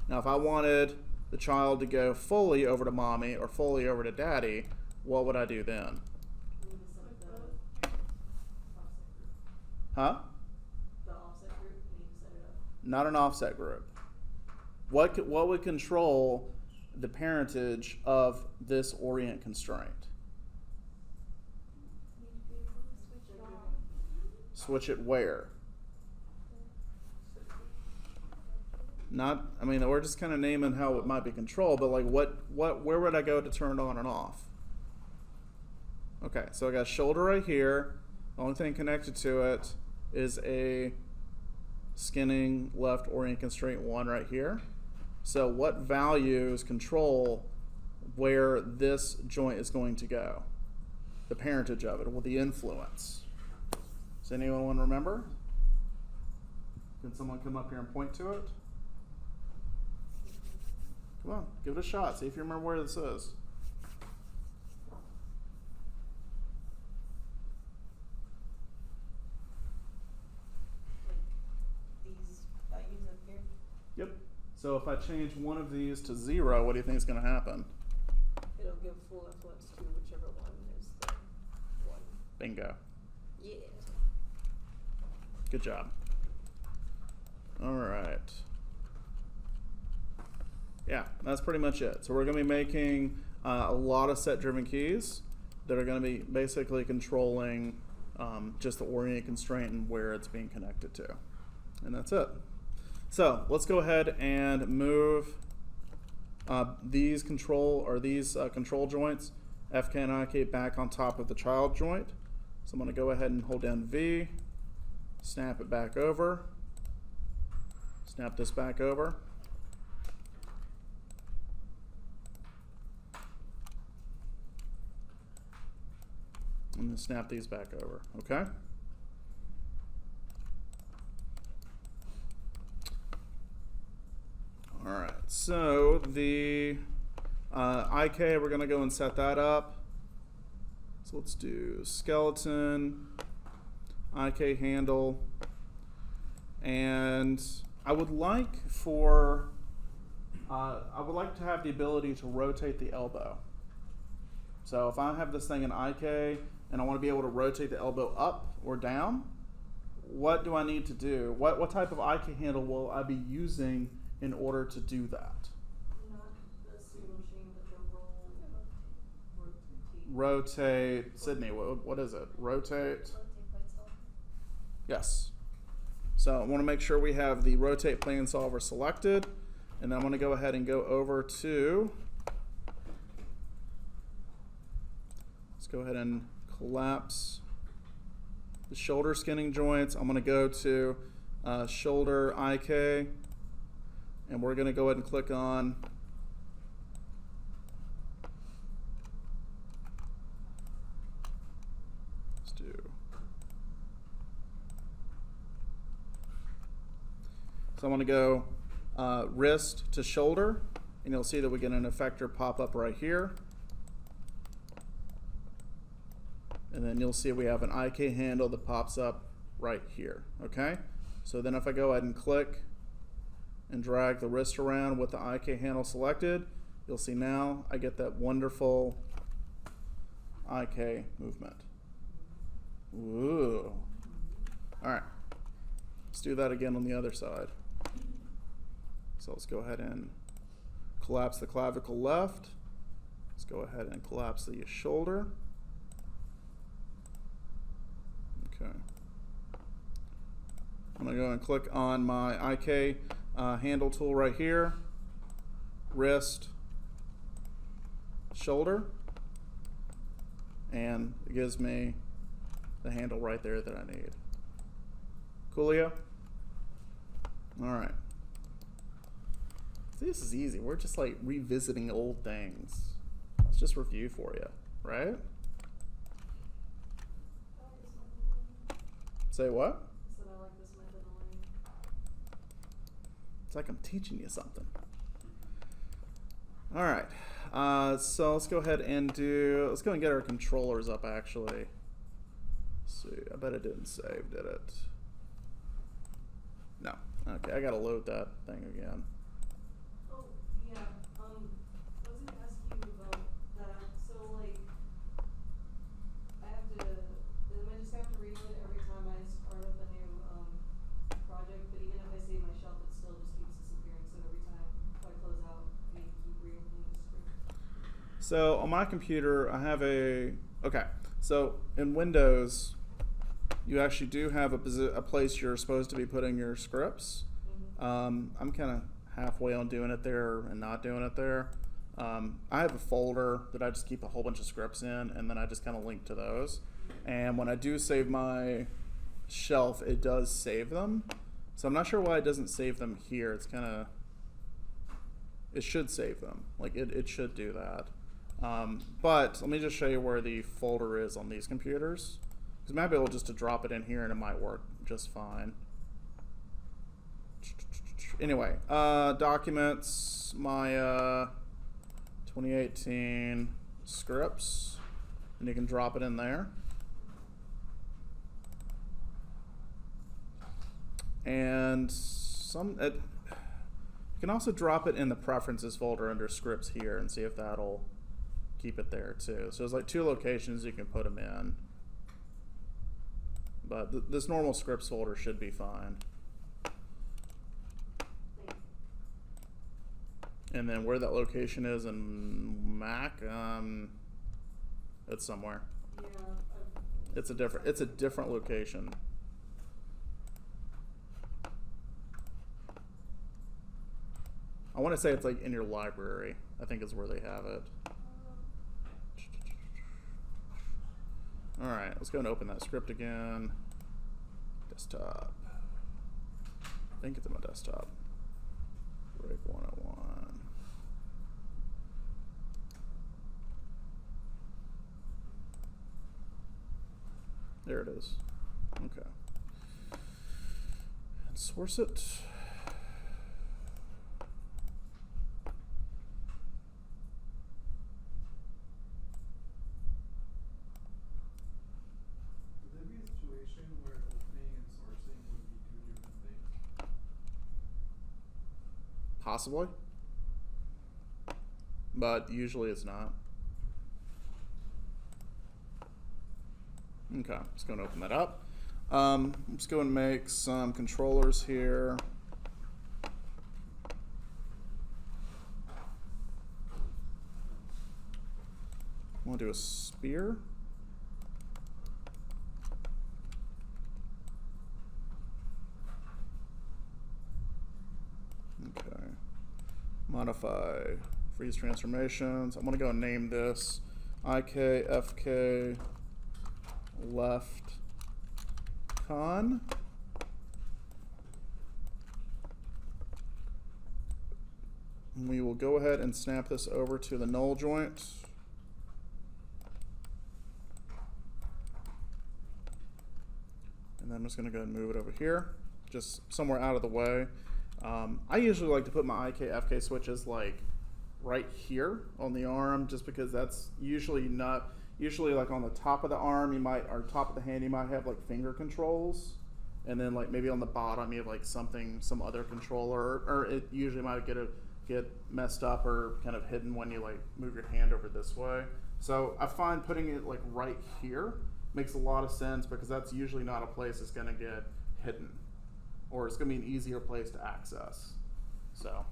Now if I wanted the child to go fully over to mommy or fully over to daddy, what would I do then? You need to set the offset group. Huh? The offset group, you need to set it up. Not an offset group. What would control the parentage of this Orient constraint? Need to be able to switch it off. Switch it where? Set Not, I mean, we're just kind of naming how it might be controlled, but like where would I go to turn it on and off? Okay, so I got shoulder right here. The only thing connected to it is a skinning left orient constraint 1 right here. So what values control where this joint is going to go? The parentage of it, well, the influence. Does anyone remember? Can someone come up here and point to it? Come on, give it a shot. See if you remember where this is. These values up here. Yep. So if I change one of these to 0, what do you think is going to happen? It'll give full influence to whichever one is the one. Bingo. Yeah. Good job. All right. Yeah, that's pretty much it. So we're going to be making a lot of set-driven keys that are going to be basically controlling just the orient constraint and where it's being connected to. And that's it. So let's go ahead and move these control joints, FK and IK, back on top of the child joint. So I'm going to go ahead and hold down V, snap it back over, snap this back over. And then snap these back over, okay? All right, so the IK, we're gonna go and set that up. So let's do skeleton, IK handle, and I would like to have the ability to rotate the elbow. So if I have this thing in IK and I want to be able to rotate the elbow up or down, what do I need to do? What type of IK handle will I be using in order to do that? Not the single chain, but the rotate. Rotate, Sydney, what is it? Rotate. Rotate plate solver. Yes. So I want to make sure we have the rotate plane solver selected, and then I'm going to go ahead and go over to, let's go ahead and collapse the shoulder skinning joints. I'm going to go to shoulder IK, and we're going to go ahead and click on So I'm going to go wrist to shoulder, and you'll see that we get an effector pop up right here. And then you'll see we have an IK handle that pops up right here, okay? So then if I go ahead and click and drag the wrist around with the IK handle selected, you'll see now I get that wonderful IK movement. Ooh. All right, let's do that again on the other side. So let's go ahead and collapse the clavicle left. Let's go ahead and collapse the shoulder. Okay. I'm going to go and click on my IK handle tool right here, wrist, shoulder, and it gives me the handle right there that I need. Coolio? All right. See, this is easy. We're just like revisiting old things. Let's just review for you, right? Say what? So I like this method of learning. It's like I'm teaching you something. All right. So let's go ahead and let's go and get our controllers up actually. Let's see, I bet it didn't save, did it? No. Okay, I gotta load that thing again. Oh, yeah, I was gonna ask you about that, so like, am I just have to reload it every time I start up a new, project, but even if I save my shelf, it still just keeps disappearing, so every time I close out, I need to keep reopening the screen. So on my computer, I have okay, so in Windows, you actually do have a place you're supposed to be putting your scripts. I'm kind of halfway on doing it there and not doing it there. I have a folder that I just keep a whole bunch of scripts in, and then I just kind of link to those. And when I do save my shelf, it does save them. So I'm not sure why it doesn't save them here. It's kind of, it should save them. Like it should do that. But let me just show you where the folder is on these computers. Because I might be able just to drop it in here and it might work just fine. Anyway, documents, my 2018 scripts, and you can drop it in there. And you can also drop it in the preferences folder under scripts here and see if that'll keep it there too. So there's like 2 locations you can put them in. But this normal scripts folder should be fine. And then where that location is in Mac, it's somewhere. Yeah. It's a different location. I want to say it's like in your library, I think is where they have it. All right, let's go and open that script again. Desktop. I think it's in my desktop. Rig 101. There it is. Okay. And source it. Possibly, but usually it's not. Okay, let's go and open that up. Let's go and make some controllers here. I want to do a spear. Okay. Modify freeze transformations. I'm going to go and name this IKFK left con. And we will go ahead and snap this over to the null joint. And then I'm just going to go and move it over here, just somewhere out of the way. I usually like to put my IKFK switches like right here on the arm, just because that's usually like on the top of the arm, or top of the hand, you might have like finger controls, and then like maybe on the bottom you have like some other controller, or it usually might get messed up or kind of hidden when you like move your hand over this way. So I find putting it like right here makes a lot of sense, because that's usually not a place that's going to get hidden, or it's going to be an easier place to access. So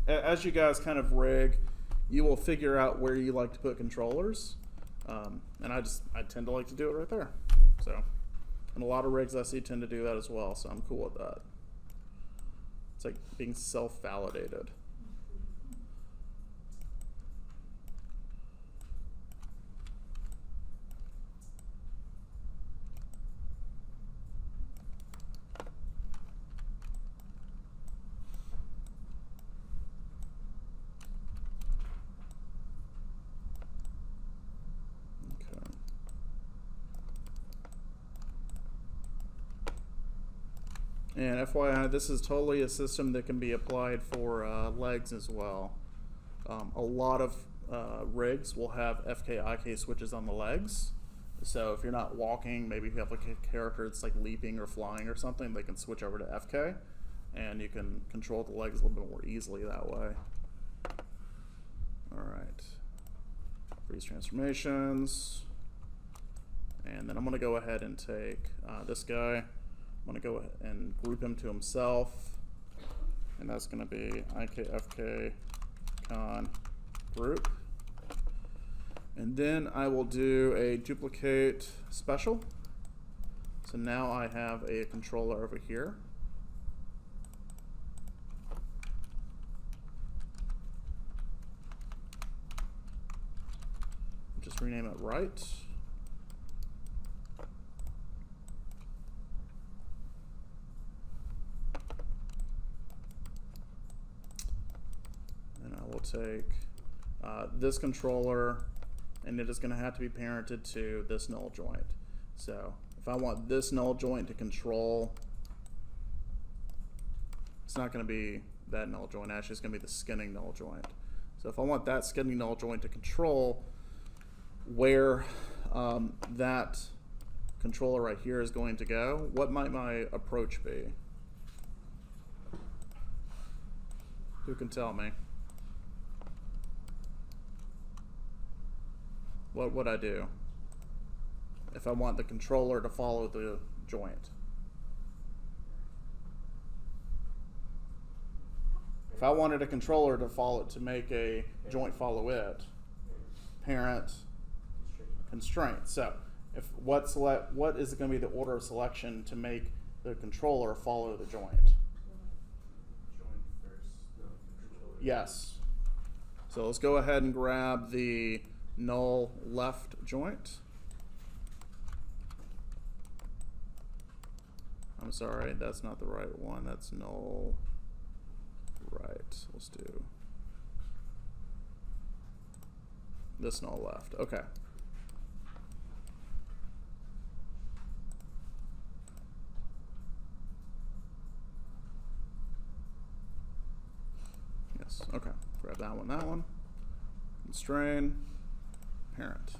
as you guys kind of rig, you will figure out where you like to put controllers. And I tend to like to do it right there. So, and a lot of rigs I see tend to do that as well, so I'm cool with that. It's like being self-validated. And FYI, this is totally a system that can be applied for legs as well. A lot of rigs will have FK/IK switches on the legs. So if you're not walking, maybe if you have like a character that's like leaping or flying or something, they can switch over to FK, and you can control the legs a little bit more easily that way. All right, freeze transformations. And then I'm gonna go ahead and take this guy. I'm going to go ahead and group him to himself, and that's going to be IKFK con group. And then I will do a duplicate special. So now I have a controller over here. Just rename it right. And I will take this controller, and it is going to have to be parented to this null joint. So if I want this null joint to control, it's not going to be that null joint, actually it's going to be the skinning null joint. So if I want that skinning null joint to control where that controller right here is going to go, what might my approach be? Who can tell me? What would I do if I want the controller to follow the joint? If I wanted a controller to follow to make a joint follow it, parent constraint. So if what is going to be the order of selection to make the controller follow the joint? Joint first. No, controller. Yes. So let's go ahead and grab the null left joint. I'm sorry, that's not the right one. That's null right. Let's do this null left. Okay. Yes, okay. Grab that one. Constrain, parent.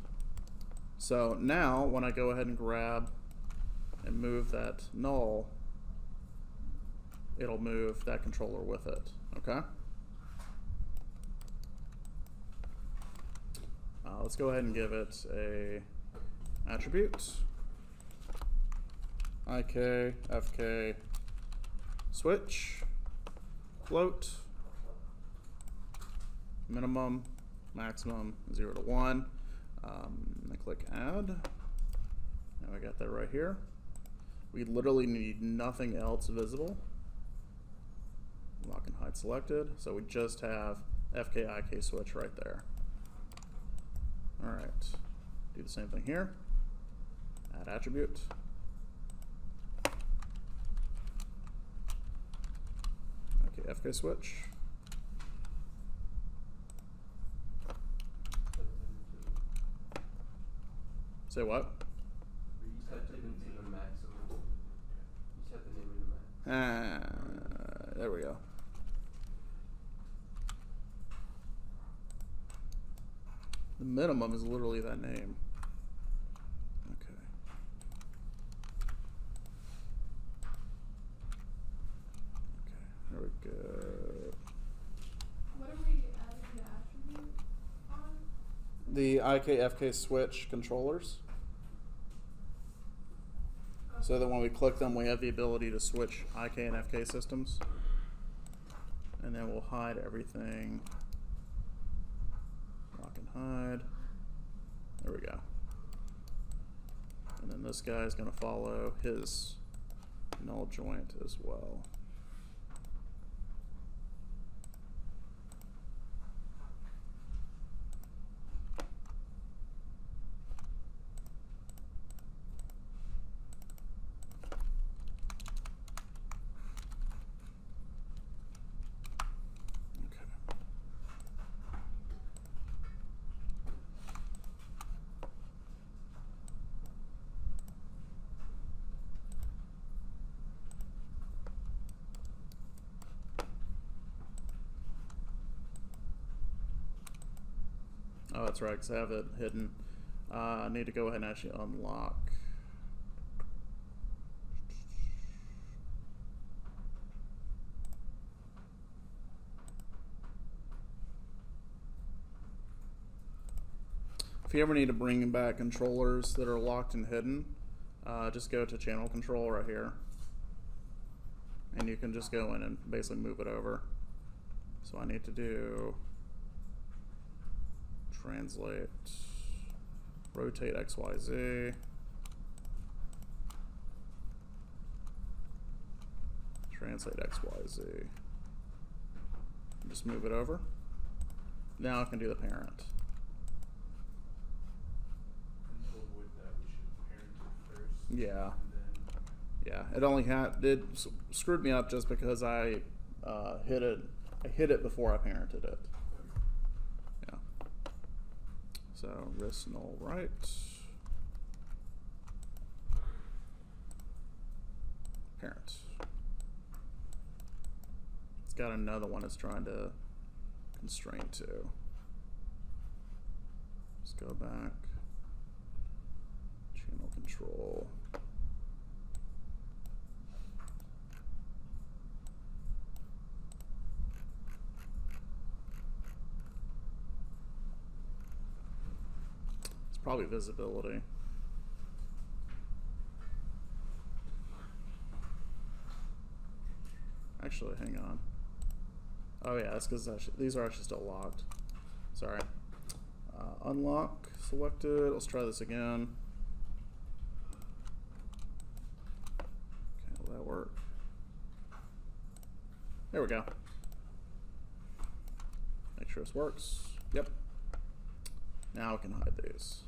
So now when I go ahead and grab and move that null, it'll move that controller with it, okay? Let's go ahead and give it a attribute, IKFK switch, float, minimum, maximum, 0 to 1. I click add. Now we got that right here. We literally need nothing else visible. Lock and hide selected. So we just have FKIK switch right there. All right. Do the same thing here. Add attribute. Okay, FK switch. Say what? Set it into the maximum. You set the name in the max. There we go. The minimum is literally that name. Okay. Okay, there we go. What are we adding the attribute on? The IKFK switch controllers. So that when we click them, we have the ability to switch IK and FK systems. And then we'll hide everything. Lock and hide. There we go. And then this guy is going to follow his null joint as well. Oh, that's right, because I have it hidden. I need to go ahead and actually unlock. If you ever need to bring back controllers that are locked and hidden, just go to channel control right here. And you can just go in and basically move it over. So I need to do translate, rotate XYZ. translate X, Y, Z. Just move it over. Now I can do the parent. And to avoid that, we should parent it first. Yeah. And then Yeah, it only screwed me up just because I hit it before I parented it. Yeah. So risk null right. Parent. It's got another one it's trying to constrain to. Let's go back. Channel control. It's probably visibility. Actually, hang on. Oh yeah, that's because these are actually still locked. Sorry. Unlock selected. Let's try this again. Okay, will that work? There we go. Make sure this works. Yep. Now we can hide these.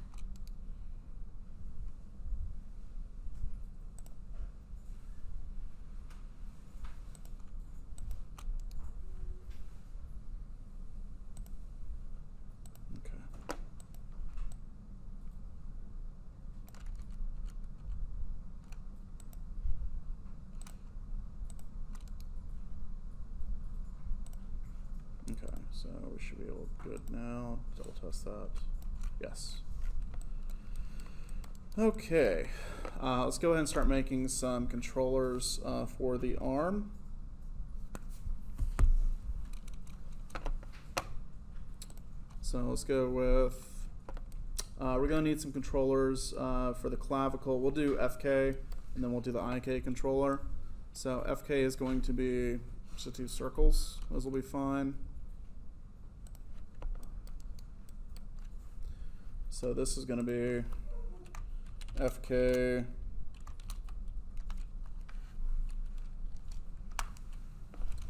Okay, so we should be able to good now. Double test that. Yes. Okay, let's go ahead and start making some controllers for the ARM. So let's go with, we're going to need some controllers for the clavicle. We'll do FK, and then we'll do the IK controller. So FK is going to be just 2 circles. Those will be fine. So this is going to be FK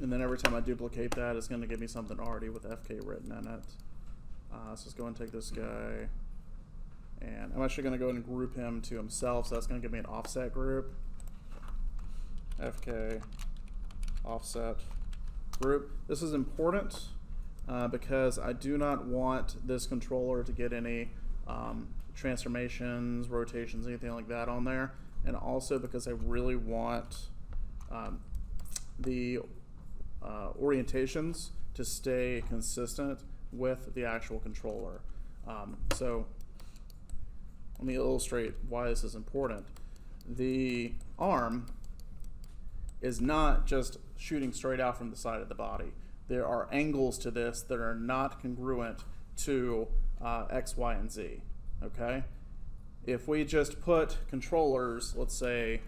and then every time I duplicate that, it's going to give me something already with FK written in it. So let's go and take this guy, and I'm actually going to go ahead and group him to himself, so that's going to give me an offset group. FK offset group. This is important because I do not want this controller to get any transformations, rotations, anything like that on there, and also because I really want the orientations to stay consistent with the actual controller. So let me illustrate why this is important. The arm is not just shooting straight out from the side of the body. There are angles to this that are not congruent to X, Y, and Z, okay? If we just put controllers, let's say,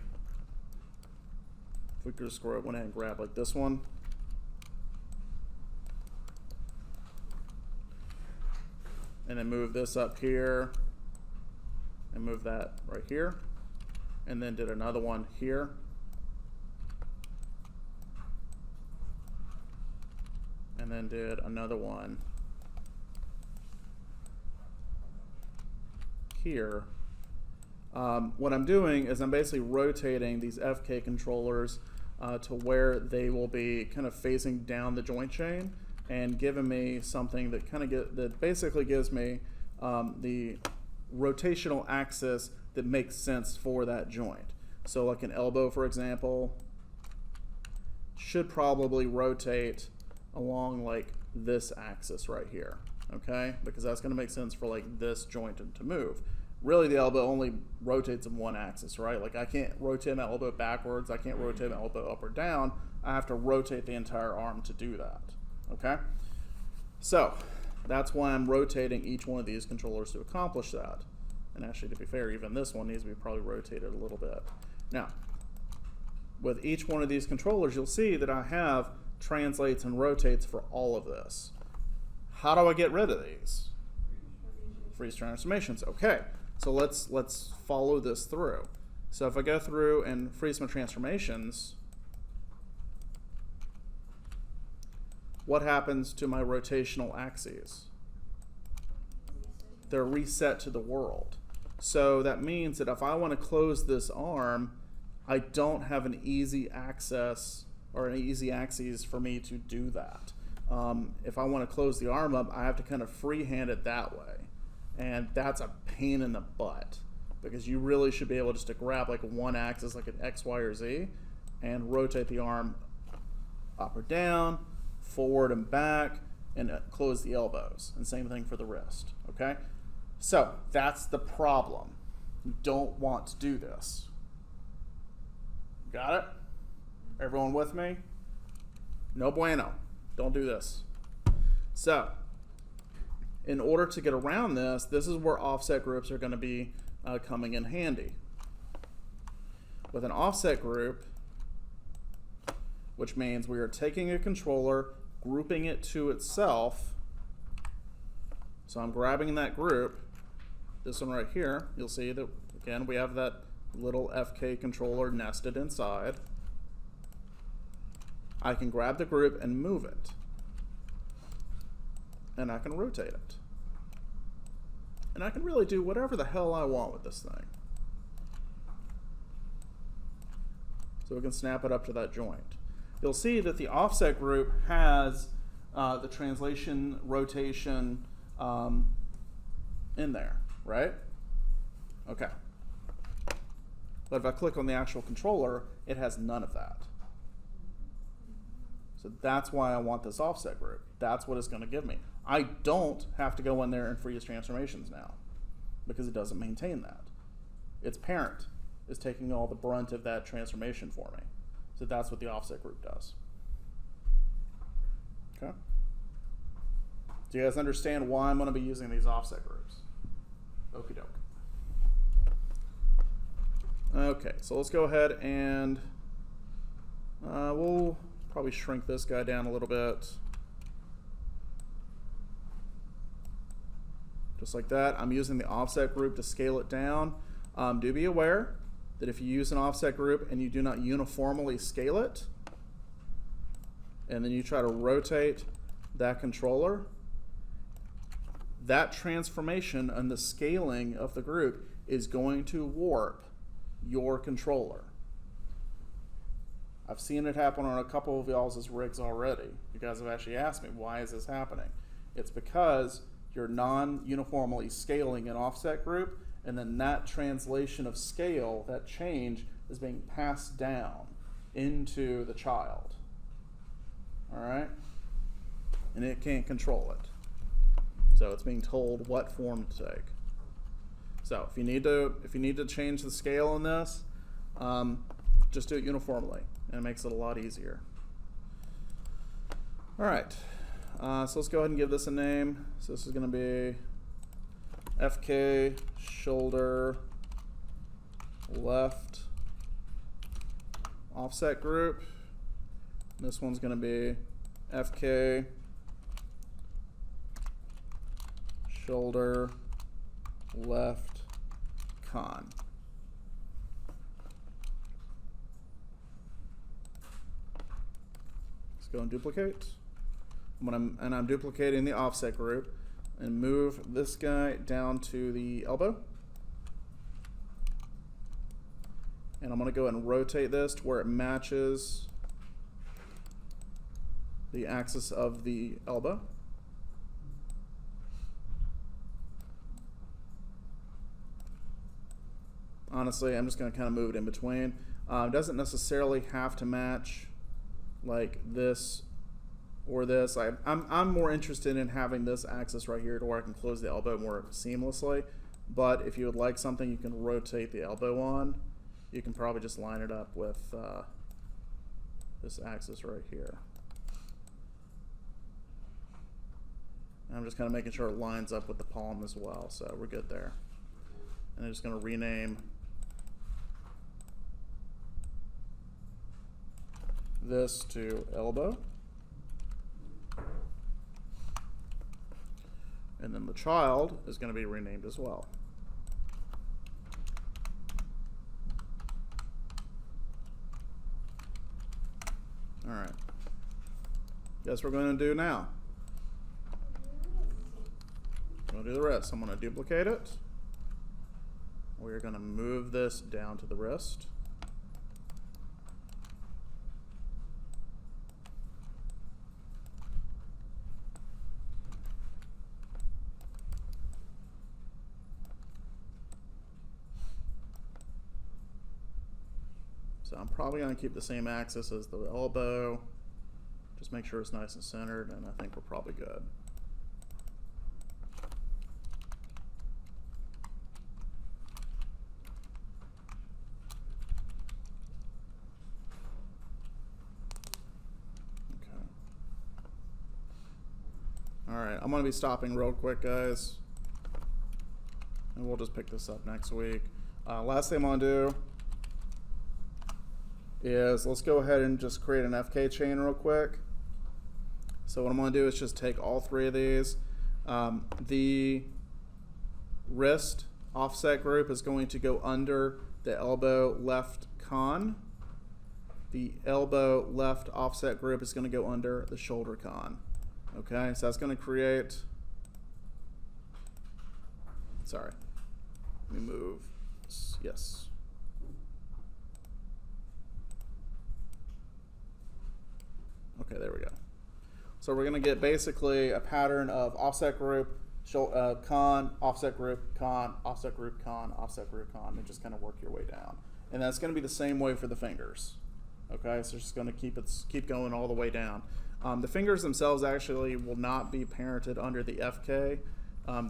if we could just go ahead and grab like this one, and then move this up here, and move that right here, and then did another one here, and then did another one here. What I'm doing is I'm basically rotating these FK controllers to where they will be kind of facing down the joint chain and giving me something that that basically gives me the rotational axis that makes sense for that joint. So like an elbow, for example, should probably rotate along like this axis right here, okay? Because that's gonna make sense for like this joint to move. Really, the elbow only rotates in one axis, right? Like I can't rotate my elbow backwards, I can't rotate my elbow up or down, I have to rotate the entire arm to do that, okay? So that's why I'm rotating each one of these controllers to accomplish that. And actually, to be fair, even this one needs to be probably rotated a little bit. Now, with each one of these controllers, you'll see that I have translates and rotates for all of this. How do I get rid of these? Freeze transformations. Okay, so let's follow this through. So if I go through and freeze my transformations, what happens to my rotational axes? They're reset to the world. So that means that if I want to close this arm, I don't have an easy access or an easy axis for me to do that. If I want to close the arm up, I have to kind of freehand it that way. And that's a pain in the butt, because you really should be able just to grab like one axis, like an X, Y, or Z, and rotate the arm up or down, forward and back, and close the elbows. And same thing for the wrist, okay? So that's the problem. You don't want to do this. Got it? Everyone with me? No bueno. Don't do this. So, in order to get around this, this is where offset groups are going to be coming in handy. With an offset group, which means we are taking a controller, grouping it to itself. So I'm grabbing that group, this one right here. You'll see that, again, we have that little FK controller nested inside. I can grab the group and move it. And I can rotate it. And I can really do whatever the hell I want with this thing. So we can snap it up to that joint. You'll see that the offset group has the translation, rotation in there, right? Okay. But if I click on the actual controller, it has none of that. So that's why I want this offset group. That's what it's going to give me. I don't have to go in there and freeze transformations now, because it doesn't maintain that. Its parent is taking all the brunt of that transformation for me. So that's what the offset group does. Okay? Do you guys understand why I'm going to be using these offset groups? Okie doke. Okay, so let's go ahead and we'll probably shrink this guy down a little bit. Just like that. I'm using the offset group to scale it down. Do be aware that if you use an offset group and you do not uniformly scale it, and then you try to rotate that controller, that transformation and the scaling of the group is going to warp your controller. I've seen it happen on a couple of y'all's rigs already. You guys have actually asked me, why is this happening? It's because you're non-uniformly scaling an offset group, and then that translation of scale, that change, is being passed down into the child. All right? And it can't control it. So it's being told what form to take. So if you need to change the scale on this, just do it uniformly, and it makes it a lot easier. All right, so let's go ahead and give this a name. So this is going to be FK shoulder left offset group. This one's going to be FK shoulder left con. Let's go and duplicate. I'm duplicating the offset group, and move this guy down to the elbow. And I'm going to go ahead and rotate this to where it matches the axis of the elbow. Honestly, I'm just going to kind of move it in between. It doesn't necessarily have to match like this or this. I'm more interested in having this axis right here to where I can close the elbow more seamlessly. But if you would like something you can rotate the elbow on, you can probably just line it up with this axis right here. And I'm just kind of making sure it lines up with the palm as well, so we're good there. And I'm just going to rename this to elbow. And then the child is going to be renamed as well. All right. Guess what we're going to do now? I'm going to do the wrist. I'm going to duplicate it. We're going to move this down to the wrist. So I'm probably going to keep the same axis as the elbow. Just make sure it's nice and centered, and I think we're probably good. Okay. All right, I'm going to be stopping real quick, guys. And we'll just pick this up next week. Last thing I'm going to do is let's go ahead and just create an FK chain real quick. So what I'm going to do is just take all three of these. The wrist offset group is going to go under the elbow left con. The elbow left offset group is going to go under the shoulder con. Okay, so that's going to create, sorry, let me move, yes. Okay, there we go. So we're going to get basically a pattern of offset group, con, offset group, con, offset group, con, offset group, con, and just kind of work your way down. And that's going to be the same way for the fingers. Okay, so just going to keep going all the way down. The fingers themselves actually will not be parented under the FK.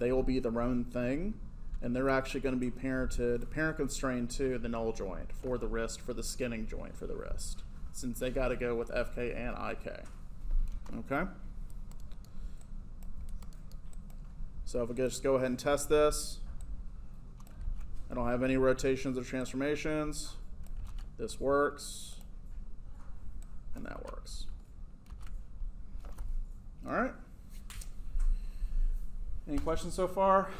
They will be their own thing, and they're actually going to be parent constrained to the null joint for the wrist, for the skinning joint for the wrist, since they got to go with FK and IK. Okay? So if we just go ahead and test this, I don't have any rotations or transformations. This works, and that works. All right. Any questions so far?